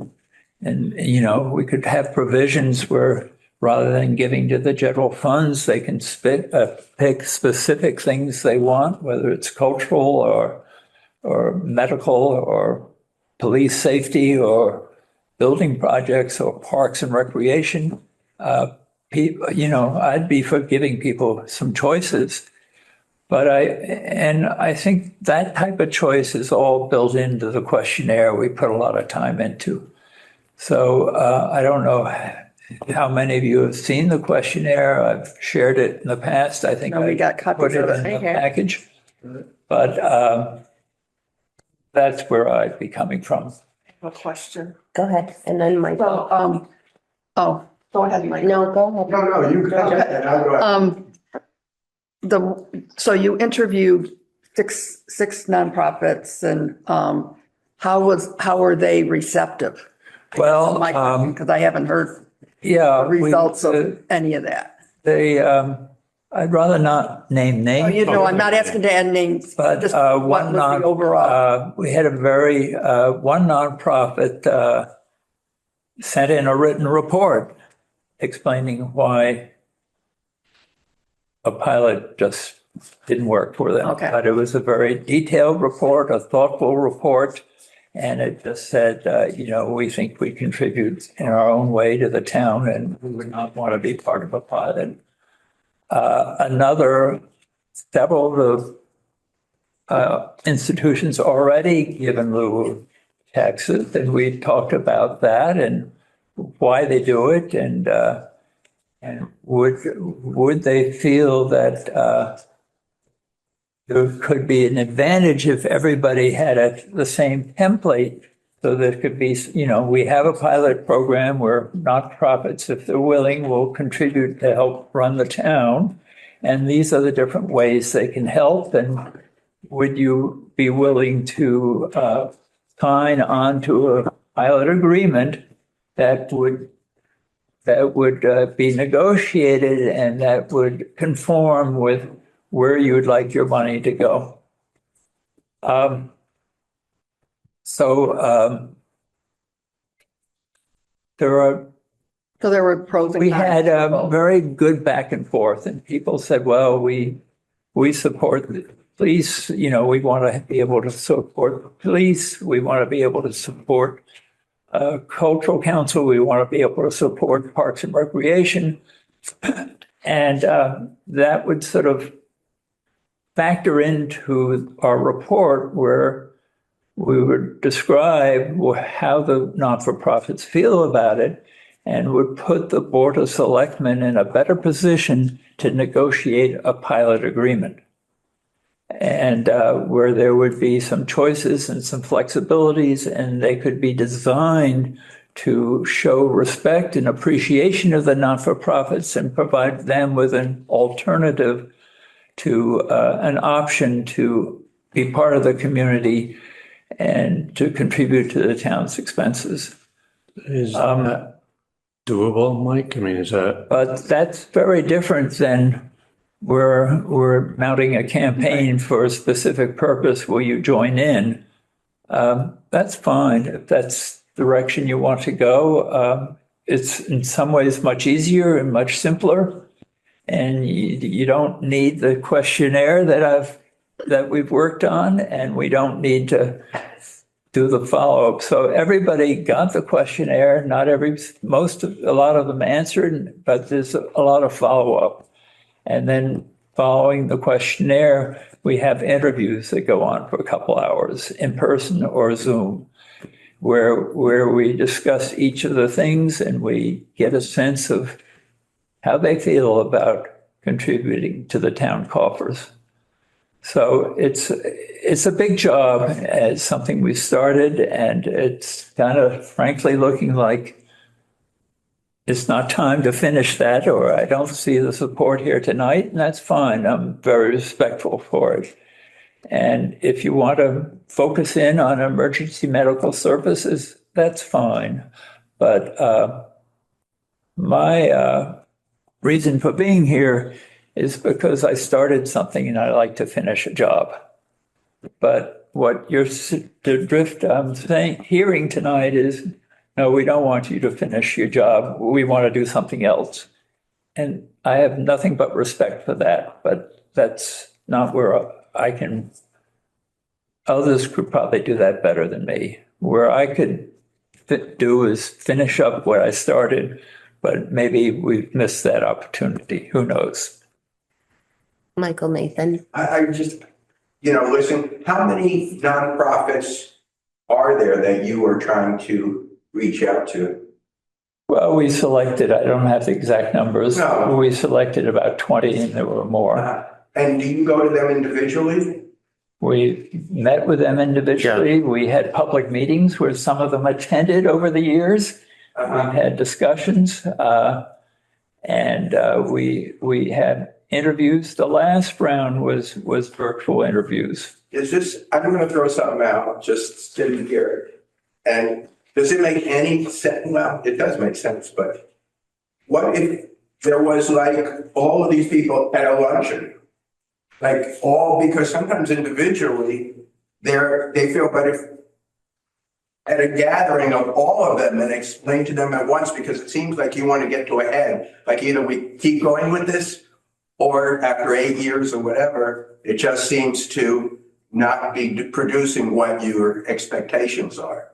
And, we could have provisions where rather than giving to the general funds, they can pick specific things they want, whether it's cultural or medical or police safety or building projects or parks and recreation. I'd be for giving people some choices, but I think that type of choice is all built into the questionnaire we put a lot of time into. So I don't know how many of you have seen the questionnaire? I've shared it in the past. I think No, we I got put copies it of in it. the here. package. But that's where I'd be coming from. A question. Go ahead. And then Michael. Well, oh, go ahead, Mike. No, go ahead. No, you go ahead. and I'll go ahead. So you interviewed six nonprofits and, how were they receptive? Well, Because I haven't heard yeah. results of any of that. They, I'd rather not name Oh, names. you know, I'm not asking to add names, But just what was the overall? we had a very, one nonprofit sent in a written report explaining why a pilot just didn't work for them. Okay. But it was a very detailed report, a thoughtful report, and it just said, we think we contribute in our own way to the town, and we would not want to be part of a pilot. Several of the institutions already give in lieu of taxes, and we talked about that and why they do it, and would they feel that there could be an advantage if everybody had the same template, so there could be, we have a pilot program where nonprofits, if they're willing, will contribute to help run the town. And these are the different ways they can help. And would you be willing to sign on to a pilot agreement that would be negotiated and that would conform with where you would like your money to go? There are. So there were pros and cons. We had a very good back and forth, and people said, well, we support the police, we want to be able to support the police, we want to be able to support cultural council, we want to be able to support parks and recreation. And that would sort of factor into our report where we would describe how the not-for-profits feel about it, and would put the Board of Selectmen in a better position to negotiate a pilot agreement. And where there would be some choices and some flexibilities, and they could be designed to show respect and appreciation of the not-for-profits and provide them with an alternative to an option to be part of the community and to contribute to the town's expenses. Is that doable, Mike? I mean, is that? But that's very different than we're mounting a campaign for a specific purpose. Will you join in? That's fine. If that's the direction you want to go, it's in some ways much easier and much simpler. And you don't need the questionnaire that we've worked on, and we don't need to do the follow-up. So everybody got the questionnaire, a lot of them answered, but there's a lot of follow-up. And then following the questionnaire, we have interviews that go on for a couple hours in person or Zoom, where we discuss each of the things and we get a sense of how they feel about contributing to the town coffers. So it's a big job. It's something we started, and it's kind of frankly looking like it's not time to finish that, or I don't see the support here tonight, and that's fine. I'm very respectful for it. And if you want to focus in on emergency medical services, that's fine. But my reason for being here is because I started something and I like to finish a job. But what the drift I'm hearing tonight is, no, we don't want you to finish your job. We want to do something else. And I have nothing but respect for that, but that's not where others could probably do that better than me. Where I could do is finish up what I started, but maybe we've missed that opportunity. Who knows? Michael Nathan. I just, listen, how many nonprofits are there that you are trying to reach out to? Well, we selected, I don't have the exact numbers. No. We selected about 20 and there were more. And do you go to them individually? We met with them individually. We had public meetings where some of them attended over the years. We've had discussions, and we had interviews. The last round was virtual interviews. Is this, I'm going to throw something out, just sitting here. And does it make any sense? Well, it does make sense, but what if there was like all of these people at a luncheon? Like all, because sometimes individually, they feel, but if at a gathering of all of them and explain to them at once, because it seems like you want to get to a head, like either we keep going with this, or after 8 years or whatever, it just seems to not be producing what your expectations are.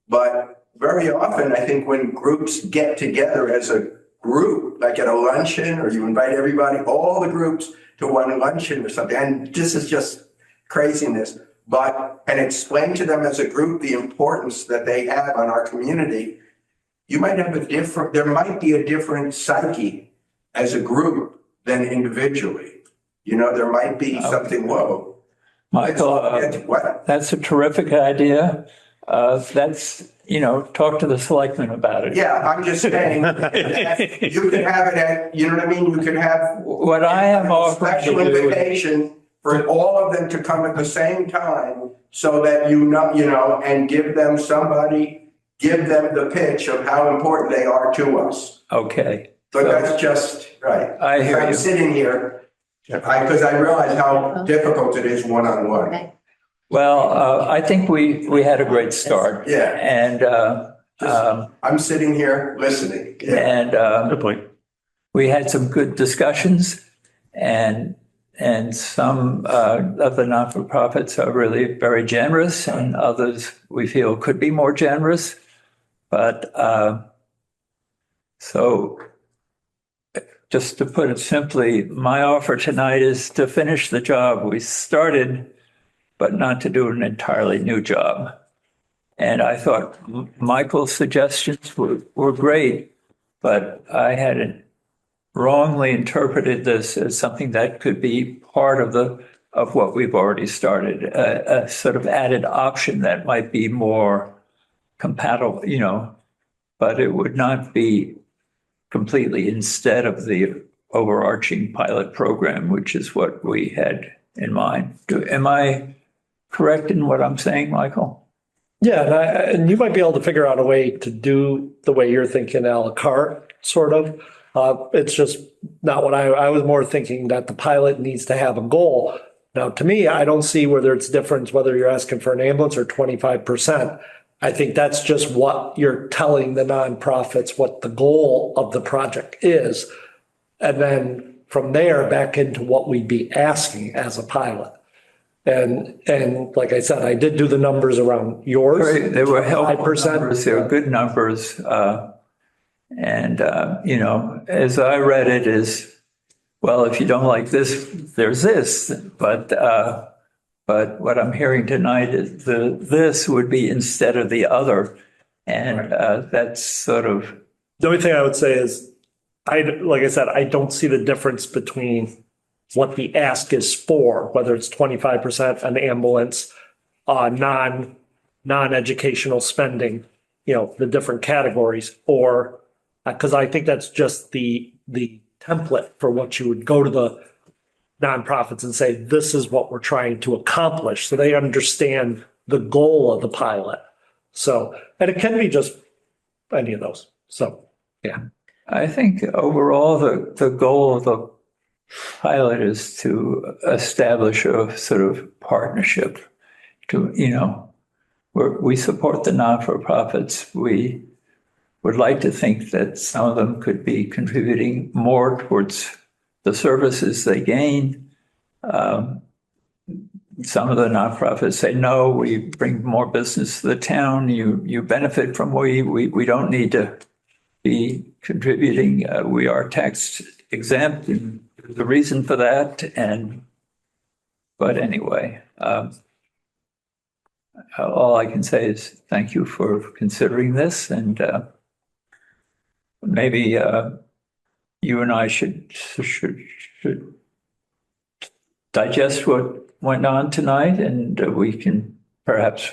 But very often, I think when groups get together as a group, like at a luncheon, or you invite everybody, all the groups to one luncheon or something, and this is just craziness, and explain to them as a group the importance that they have on our community, there might be a different psyche as a group than individually. There might be something, whoa. Michael, What? that's a terrific idea. Talk to the selectmen about it. Yeah, I'm just saying, you could have it at, you know what I mean? You could have What I am offering special to do, invitation for all of them to come at the same time so that and give them the pitch of how important they are to us. okay. So that's just right. I hear I'm you. sitting here because I realize how difficult it is one-on-one. Okay. Well, I think we had a great start. Yeah. And I'm sitting here listening. Yeah. Good point. we had some good discussions, and some of the not-for-profits are really very generous, and others we feel could be more generous. But so just to put it simply, my offer tonight is to finish the job we started, but not to do an entirely new job. And I thought Michael's suggestions were great, but I had wrongly interpreted this as something that could be part of what we've already started, a sort of added option that might be more compatible, but it would not be completely instead of the overarching pilot program, which is what we had in mind. Am I correct in what I'm saying, Michael? Yeah, and you might be able to figure out a way to do the way you're thinking, a la carte, sort of. It's just not what I was more thinking that the pilot needs to have a goal. Now, to me, I don't see whether it's difference, whether you're asking for an ambulance or 25%. I think that's just what you're telling the nonprofits, what the goal of the project is. And then from there back into what we'd be asking as a pilot. And like I said, I did do the numbers around yours. Right, they were helpful 5%. numbers, they were good numbers. As I read it is, well, if you don't like this, there's this. But what I'm hearing tonight is this would be instead of the other. And that's sort of. The only thing I would say is, like I said, I don't see the difference between what the ask is for, whether it's 25% an ambulance, non-educational spending, the different categories, or because I think that's just the template for what you would go to the nonprofits and say, this is what we're trying to accomplish. So they understand the goal of the pilot. So, and it can be just any of those. So, yeah. I think overall, the goal of the pilot is to establish a sort of partnership where we support the not-for-profits. We would like to think that some of them could be contributing more towards the services they gain. Some of the nonprofits say, no, we bring more business to the town. You benefit from we don't need to be contributing. We are tax exempt, and the reason for that. But anyway, all I can say is thank you for considering this, and maybe you and I should digest what went on tonight, and we can perhaps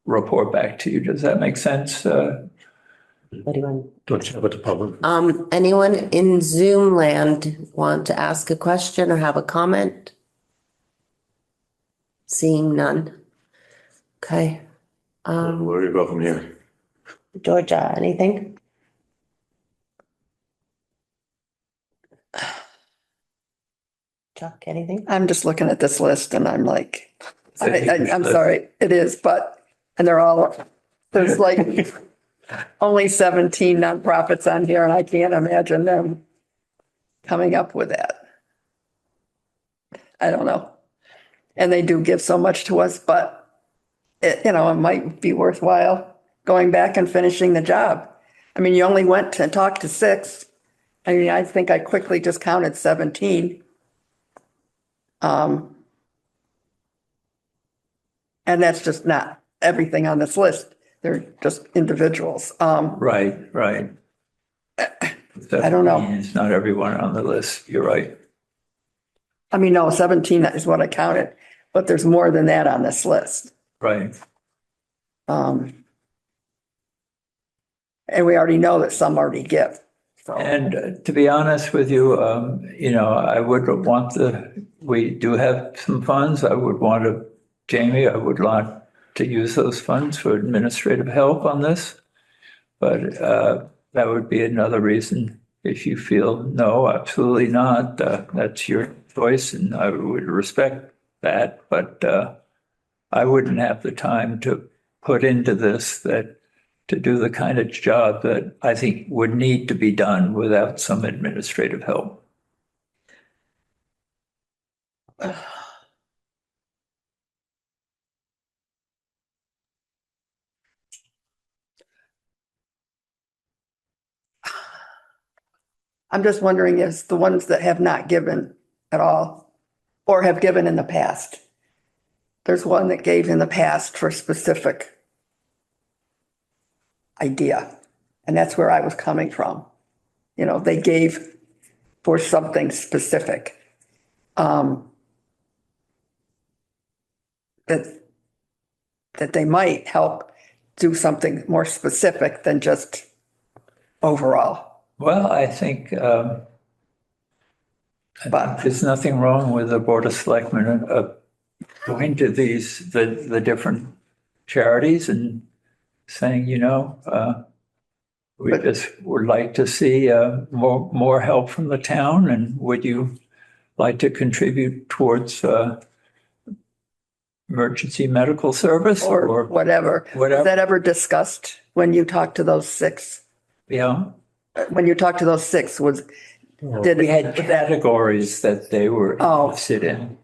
report back to you. Does that make sense? What do you want? Don't chat with the public. Anyone in Zoom land want to ask a question or have a comment? Seeing none. Okay. Where do you go from here? Georgia, anything? Chuck, anything? I'm just looking at this list and I'm like, I'm List. sorry, it is, and they're all, there's like only 17 nonprofits on here and I can't imagine them coming up with that. I don't know. And they do give so much to us, but it might be worthwhile going back and finishing the job. I mean, you only went to talk to 6. I mean, I think I quickly just counted 17. And that's just not everything on this list. They're just individuals. Right. I don't know. It's not everyone on the list. You're right. I mean, no, 17 is what I counted, but there's more than that on this list. Right. And we already know that some already give. So, And to be honest with you, I would want we do have some funds. Jamie, I would want to use those funds for administrative help on this. But that would be another reason if you feel, no, absolutely not. That's your choice and I would respect that. But I wouldn't have the time to put into this to do the kind of job that I think would need to be done without some administrative help. I'm just wondering if the ones that have not given at all or have given in the past. There's one that gave in the past for a specific idea. And that's where I was coming from. They gave for something specific. That they might help do something more specific than just overall. Well, I think there's nothing wrong with the Board of Selectmen going to the different charities and saying, we just would like to see more help from the town, and would you like to contribute towards emergency medical service Or whatever. whatever. Was that ever discussed when you talked to those 6? Yeah, When you talked to those 6, did we had was that categories that they were Oh. interested in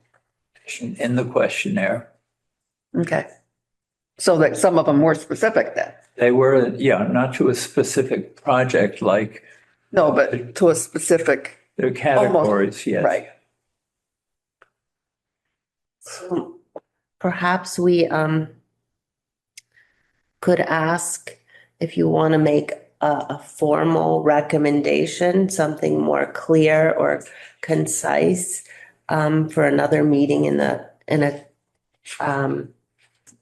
the questionnaire. okay? So that some of them were specific then. They were, not to a specific project like No, but to a specific, their categories, yes. right? So perhaps we could ask if you want to make a formal recommendation, something more clear or concise for another meeting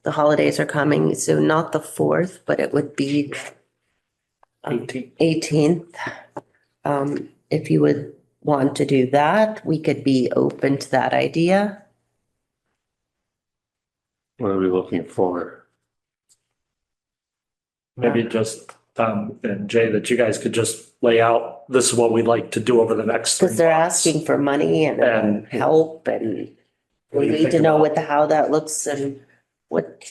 the holidays are coming, so not the 4th, but it would be 18th. If you would want to do that, we could be open to that idea. What are we looking for? Maybe just Tom and Jay, that you guys could just lay out, this is what we'd like to do over the next 3 Because they're months. asking for money and And- help, and What we do you need to think know about- how that looks and what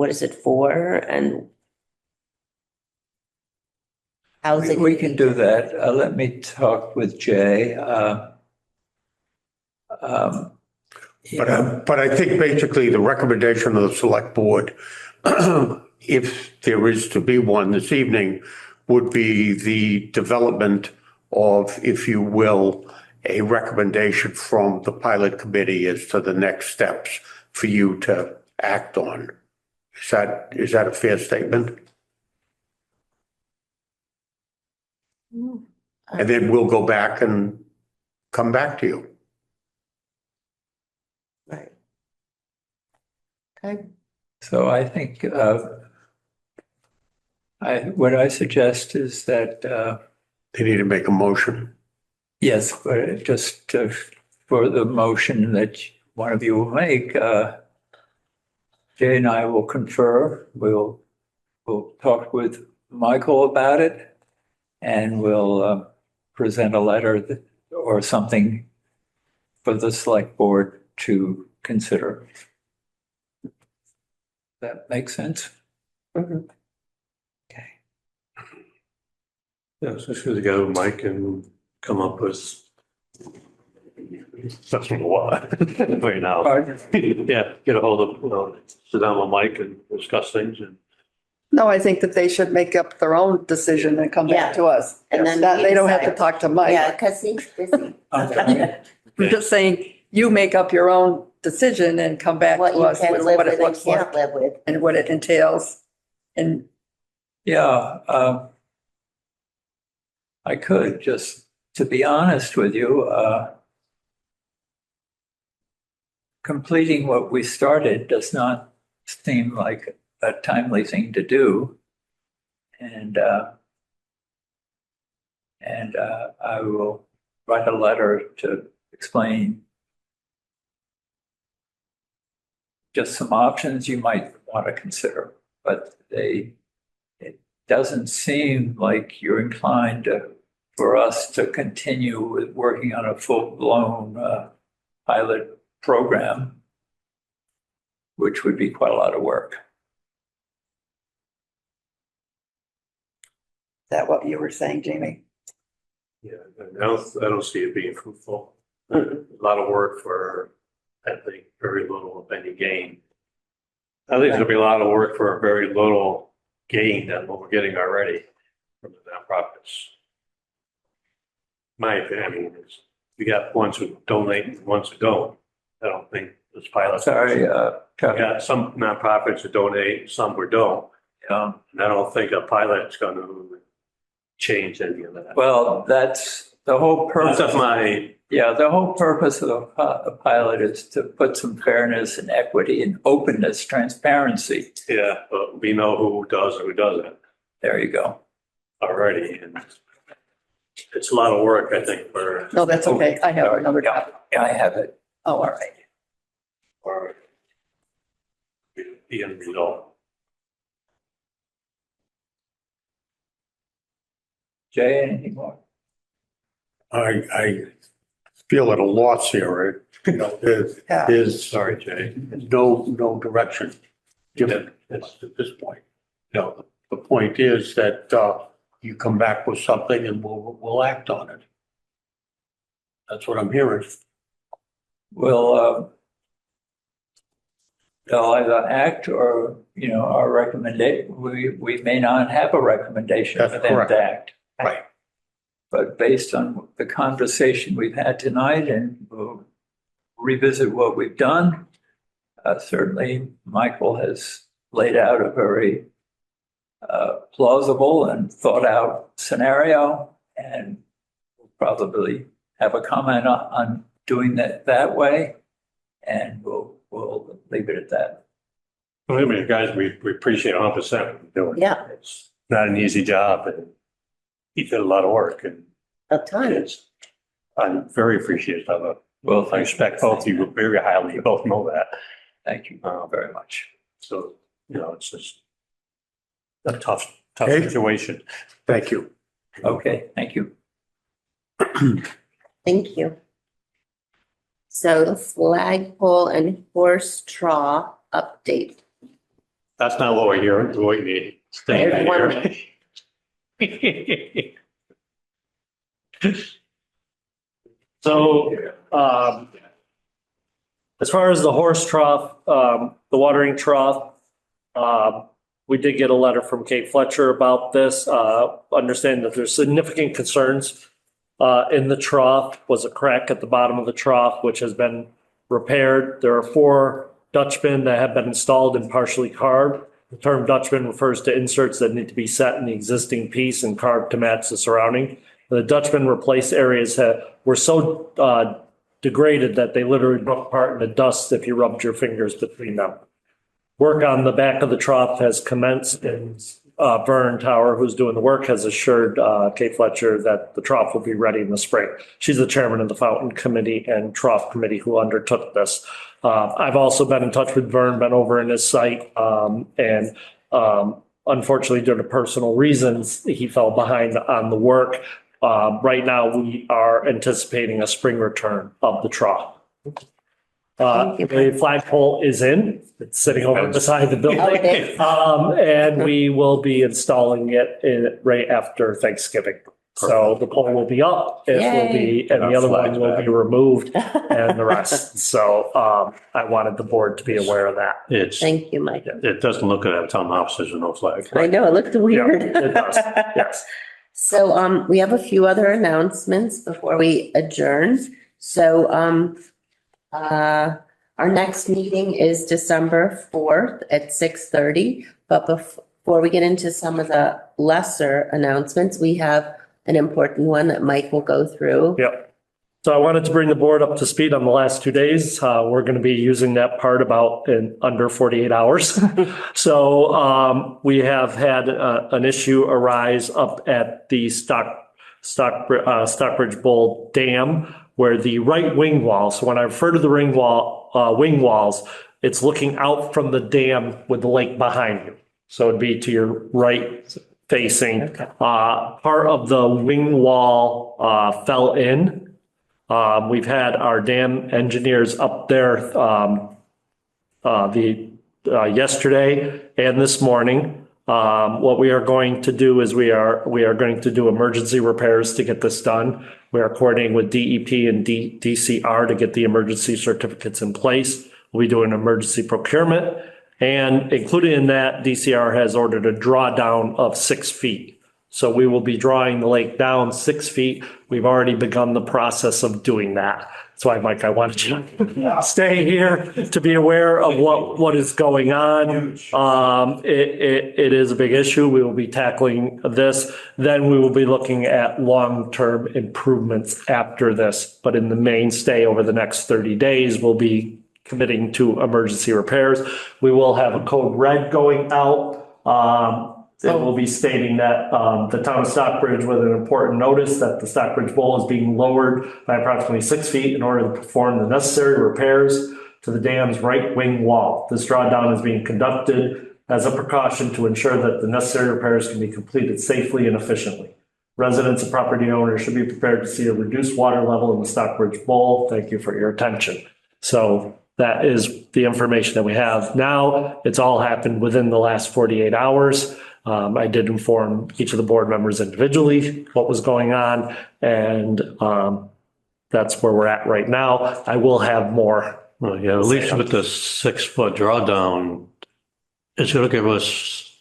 is it for, and how's it? We can do that. Let me talk with Jay. But I think basically the recommendation of the select board, if there is to be one this evening, would be the development of, if you will, a recommendation from the pilot committee as to the next steps for you to act on. Is that a fair statement? And then we'll go back and come back to you. Right. Okay, So I think what I suggest is that, They need to make a motion. yes, but just for the motion that one of you will make, Jay and I will confer. We'll talk with Michael about it, and we'll present a letter or something for the select board to consider. That makes sense? Mhm. Okay. Yeah, so should go with Mike and come up with. That's a lot right now. Yeah, get a hold of, sit down with Mike and discuss things and. No, I think that they should make up their own decision and come back to us. And then That- we They don't have to decide. talk to Mike. yeah, because he's busy. Okay. I'm just saying, you make up your own decision and come back What to you us can with live what with it and looks can't like live with. and what it entails. And Yeah, I could, just to be honest with you, completing what we started does not seem like a timely thing to do. And I will write a letter to explain just some options you might want to consider, but it doesn't seem like you're inclined for us to continue with working on a full-blown pilot program, which would be quite a lot of work. is that what you were saying, Jamie? Yeah, I don't see it being fruitful. A lot of work for, I think, very little of any gain. I think there'll be a lot of work for a very little gain than what we're getting already from the nonprofits. My opinion, I mean, we got ones who donate and ones who don't. I don't think this pilot. Sorry, We Chuck. got some nonprofits that donate, some who don't. Um, And I don't think a pilot's going to change any of that. Well, that's the whole That's purpose. just my, Yeah, the whole purpose of a pilot is to put some fairness and equity and openness, transparency. yeah, but we know who does and who doesn't There you go. already. And it's a lot of work, I think, No, that's okay. I have another Yeah, copy. yeah, I have it. Oh, all right. for the end result. Jay, anything more? I feel at a loss here, right? You know, Yeah. there's Sorry, Jay. no direction given at this point. You know, the point is that you come back with something and we'll act on it. That's what I'm hearing. We'll they'll either act or, our recommendation, we may not have a recommendation for That's them correct. to act. Right. But based on the conversation we've had tonight, and we'll revisit what we've done, certainly Michael has laid out a very plausible and thought out scenario, and we'll probably have a comment on doing that way, and we'll leave it at that. Well, I mean, guys, we appreciate 100% what you're doing. Yeah. It's not an easy job and he did a lot of work and A ton. I'm very appreciative of it. Well, I respect both of you very highly. You both know that. Thank you very much. So, it's just a tough Okay. situation. Thank you. Okay, thank you. Thank you. So flagpole and horse trough update. That's not what we're hearing. What you need. Stay There's one. here. So, as far as the horse trough, the watering trough, we did get a letter from Kate Fletcher about this, understanding that there's significant concerns in the trough, was a crack at the bottom of the trough, which has been repaired. There are 4 Dutchmen that have been installed and partially carved. The term Dutchman refers to inserts that need to be set in the existing piece and carved to match the surrounding. The Dutchman replaced areas were so degraded that they literally broke apart in the dust if you rubbed your fingers between them. Work on the back of the trough has commenced, and Vern Tower, who's doing the work, has assured Kay Fletcher that the trough will be ready in the spring. She's the chairman of the Fountain Committee and Trough Committee who undertook this. I've also been in touch with Vern, been over in his site, and unfortunately, due to personal reasons, he fell behind on the work. Right now, we are anticipating a spring return of the trough. The flagpole is in, it's sitting over beside the building. And we will be installing it right after Thanksgiving. So the pole will be up, it will be, and the other one will be removed and the rest. So I wanted the board to be aware of that. Thank you, Mike. It doesn't look at town offices with no flag. I know, it looked weird. Yeah, it does, yes. So we have a few other announcements before we adjourn. So our next meeting is December 4th at 6:30. But before we get into some of the lesser announcements, we have an important one that Mike will go through. Yep. So I wanted to bring the board up to speed on the last 2 days. We're going to be using that part about in under 48 hours. So we have had an issue arise up at the Stockbridge Bowl Dam, where the right wing wall, so when I refer to the wing walls, it's looking out from the dam with the lake behind you. So it'd be to your right facing. Okay. Part of the wing wall fell in. We've had our dam engineers up there yesterday and this morning. What we are going to do is we are going to do emergency repairs to get this done. We are coordinating with DEP and DCR to get the emergency certificates in place. We'll be doing emergency procurement, and included in that, DCR has ordered a drawdown of 6 feet. So we will be drawing the lake down 6 feet. We've already begun the process of doing that. That's why, Mike, I wanted you to stay here to be aware of what is going on. It is a big issue. We will be tackling this. Then we will be looking at long-term improvements after this. But in the mainstay over the next 30 days, we'll be committing to emergency repairs. We will have a code red going out. It will be stating that the town of Stockbridge with an important notice that the Stockbridge Bowl is being lowered by approximately 6 feet in order to perform the necessary repairs to the dam's right wing wall. This drawdown is being conducted as a precaution to ensure that the necessary repairs can be completed safely and efficiently. Residents and property owners should be prepared to see a reduced water level in the Stockbridge Bowl. Thank you for your attention. So that is the information that we have now. It's all happened within the last 48 hours. I did inform each of the board members individually what was going on, and that's where we're at right now. I will have more. Well, yeah, at least with the 6 foot drawdown, it's going to give us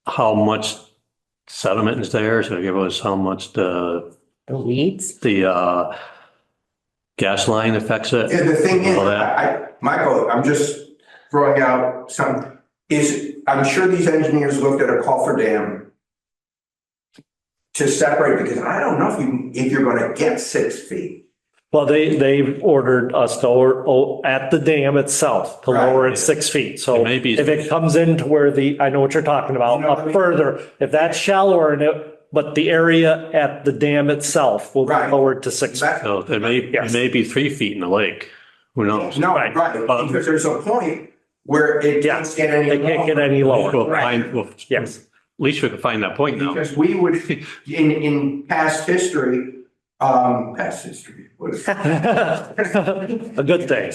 how much sediment is there. It's going to give us how much the weeds, the gas line affects it. And the thing is, all that. Michael, I'm just throwing out I'm sure these engineers looked at a coffer dam to separate, because I don't know if you're going to get 6 feet. Well, they've ordered us to at the dam itself to lower it 6 feet. So Maybe- if it comes into where I know what you're talking about, up further, if that's shallower in it, but the area at the dam itself will be lowered to 6 feet. So it may be 3 feet in the lake. Who knows? No, Right. because there's a point where it can't get any They can't get any lower. Yes. At least we can find that point now. Because we would, in past history, what is A good thing.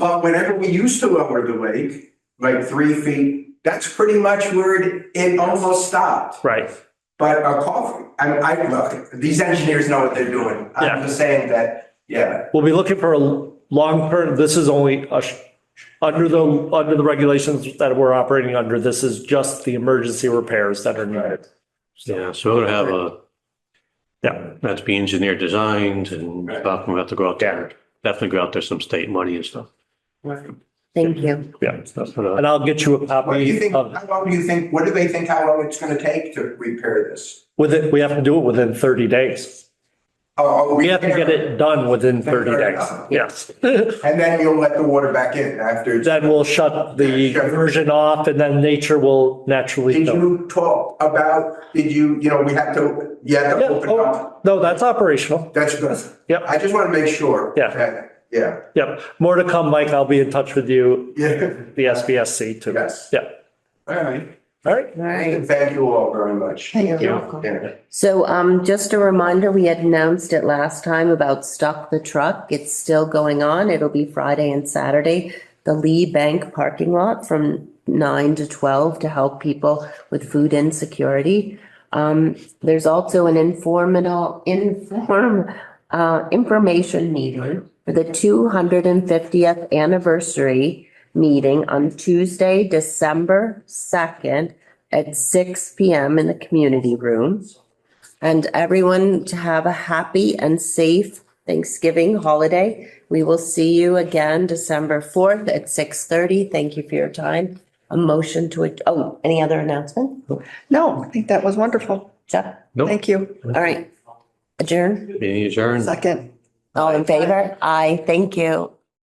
but whenever we used to lower the lake, like 3 feet, that's pretty much where it almost stopped. Right. But a coffer, look, these engineers know what they're doing. Yeah. I'm just saying that, yeah. We'll be looking for a long-term, this is only under the regulations that we're operating under, this is just the emergency repairs that are needed. Yeah, so we're gonna have that's be engineered designs, and we have to go out there, definitely go out there some state money and stuff. right? Thank you. Yeah. And I'll get you a What do you copy think, of, how long do you think, what do they think, how long it's gonna take to repair this? we have to do it within 30 days. Oh, We have to get it done within 30 days. Yes. And then you'll let the water back in after it's. Then we'll shut the diversion off and then nature will naturally Did fill. you talk about, we have to, you have to Yeah, open oh, up? no, that's operational. That's good. Yep. I just want to make sure. Yeah. Yeah. Yep. More to come, Mike. I'll be in touch with you, Yeah. the SBSC too. Yes. Yeah. All right. All right. All right. Thank you all very much. Thank you. Yeah. So just a reminder, we had announced it last time about Stop the Truck. It's still going on. It'll be Friday and Saturday, the Lee Bank parking lot from 9 to 12 to help people with food insecurity. There's also an information meeting for the 250th anniversary meeting on Tuesday, December 2nd at 6 p.m. in the community room. And everyone to have a happy and safe Thanksgiving holiday. We will see you again December 4th at 6:30. Thank you for your time. A motion to, any other announcement? No, I think that was wonderful. Jeff? Thank you. All right. Adjourn? Meeting adjourned. Second. All in favor? Aye, thank you.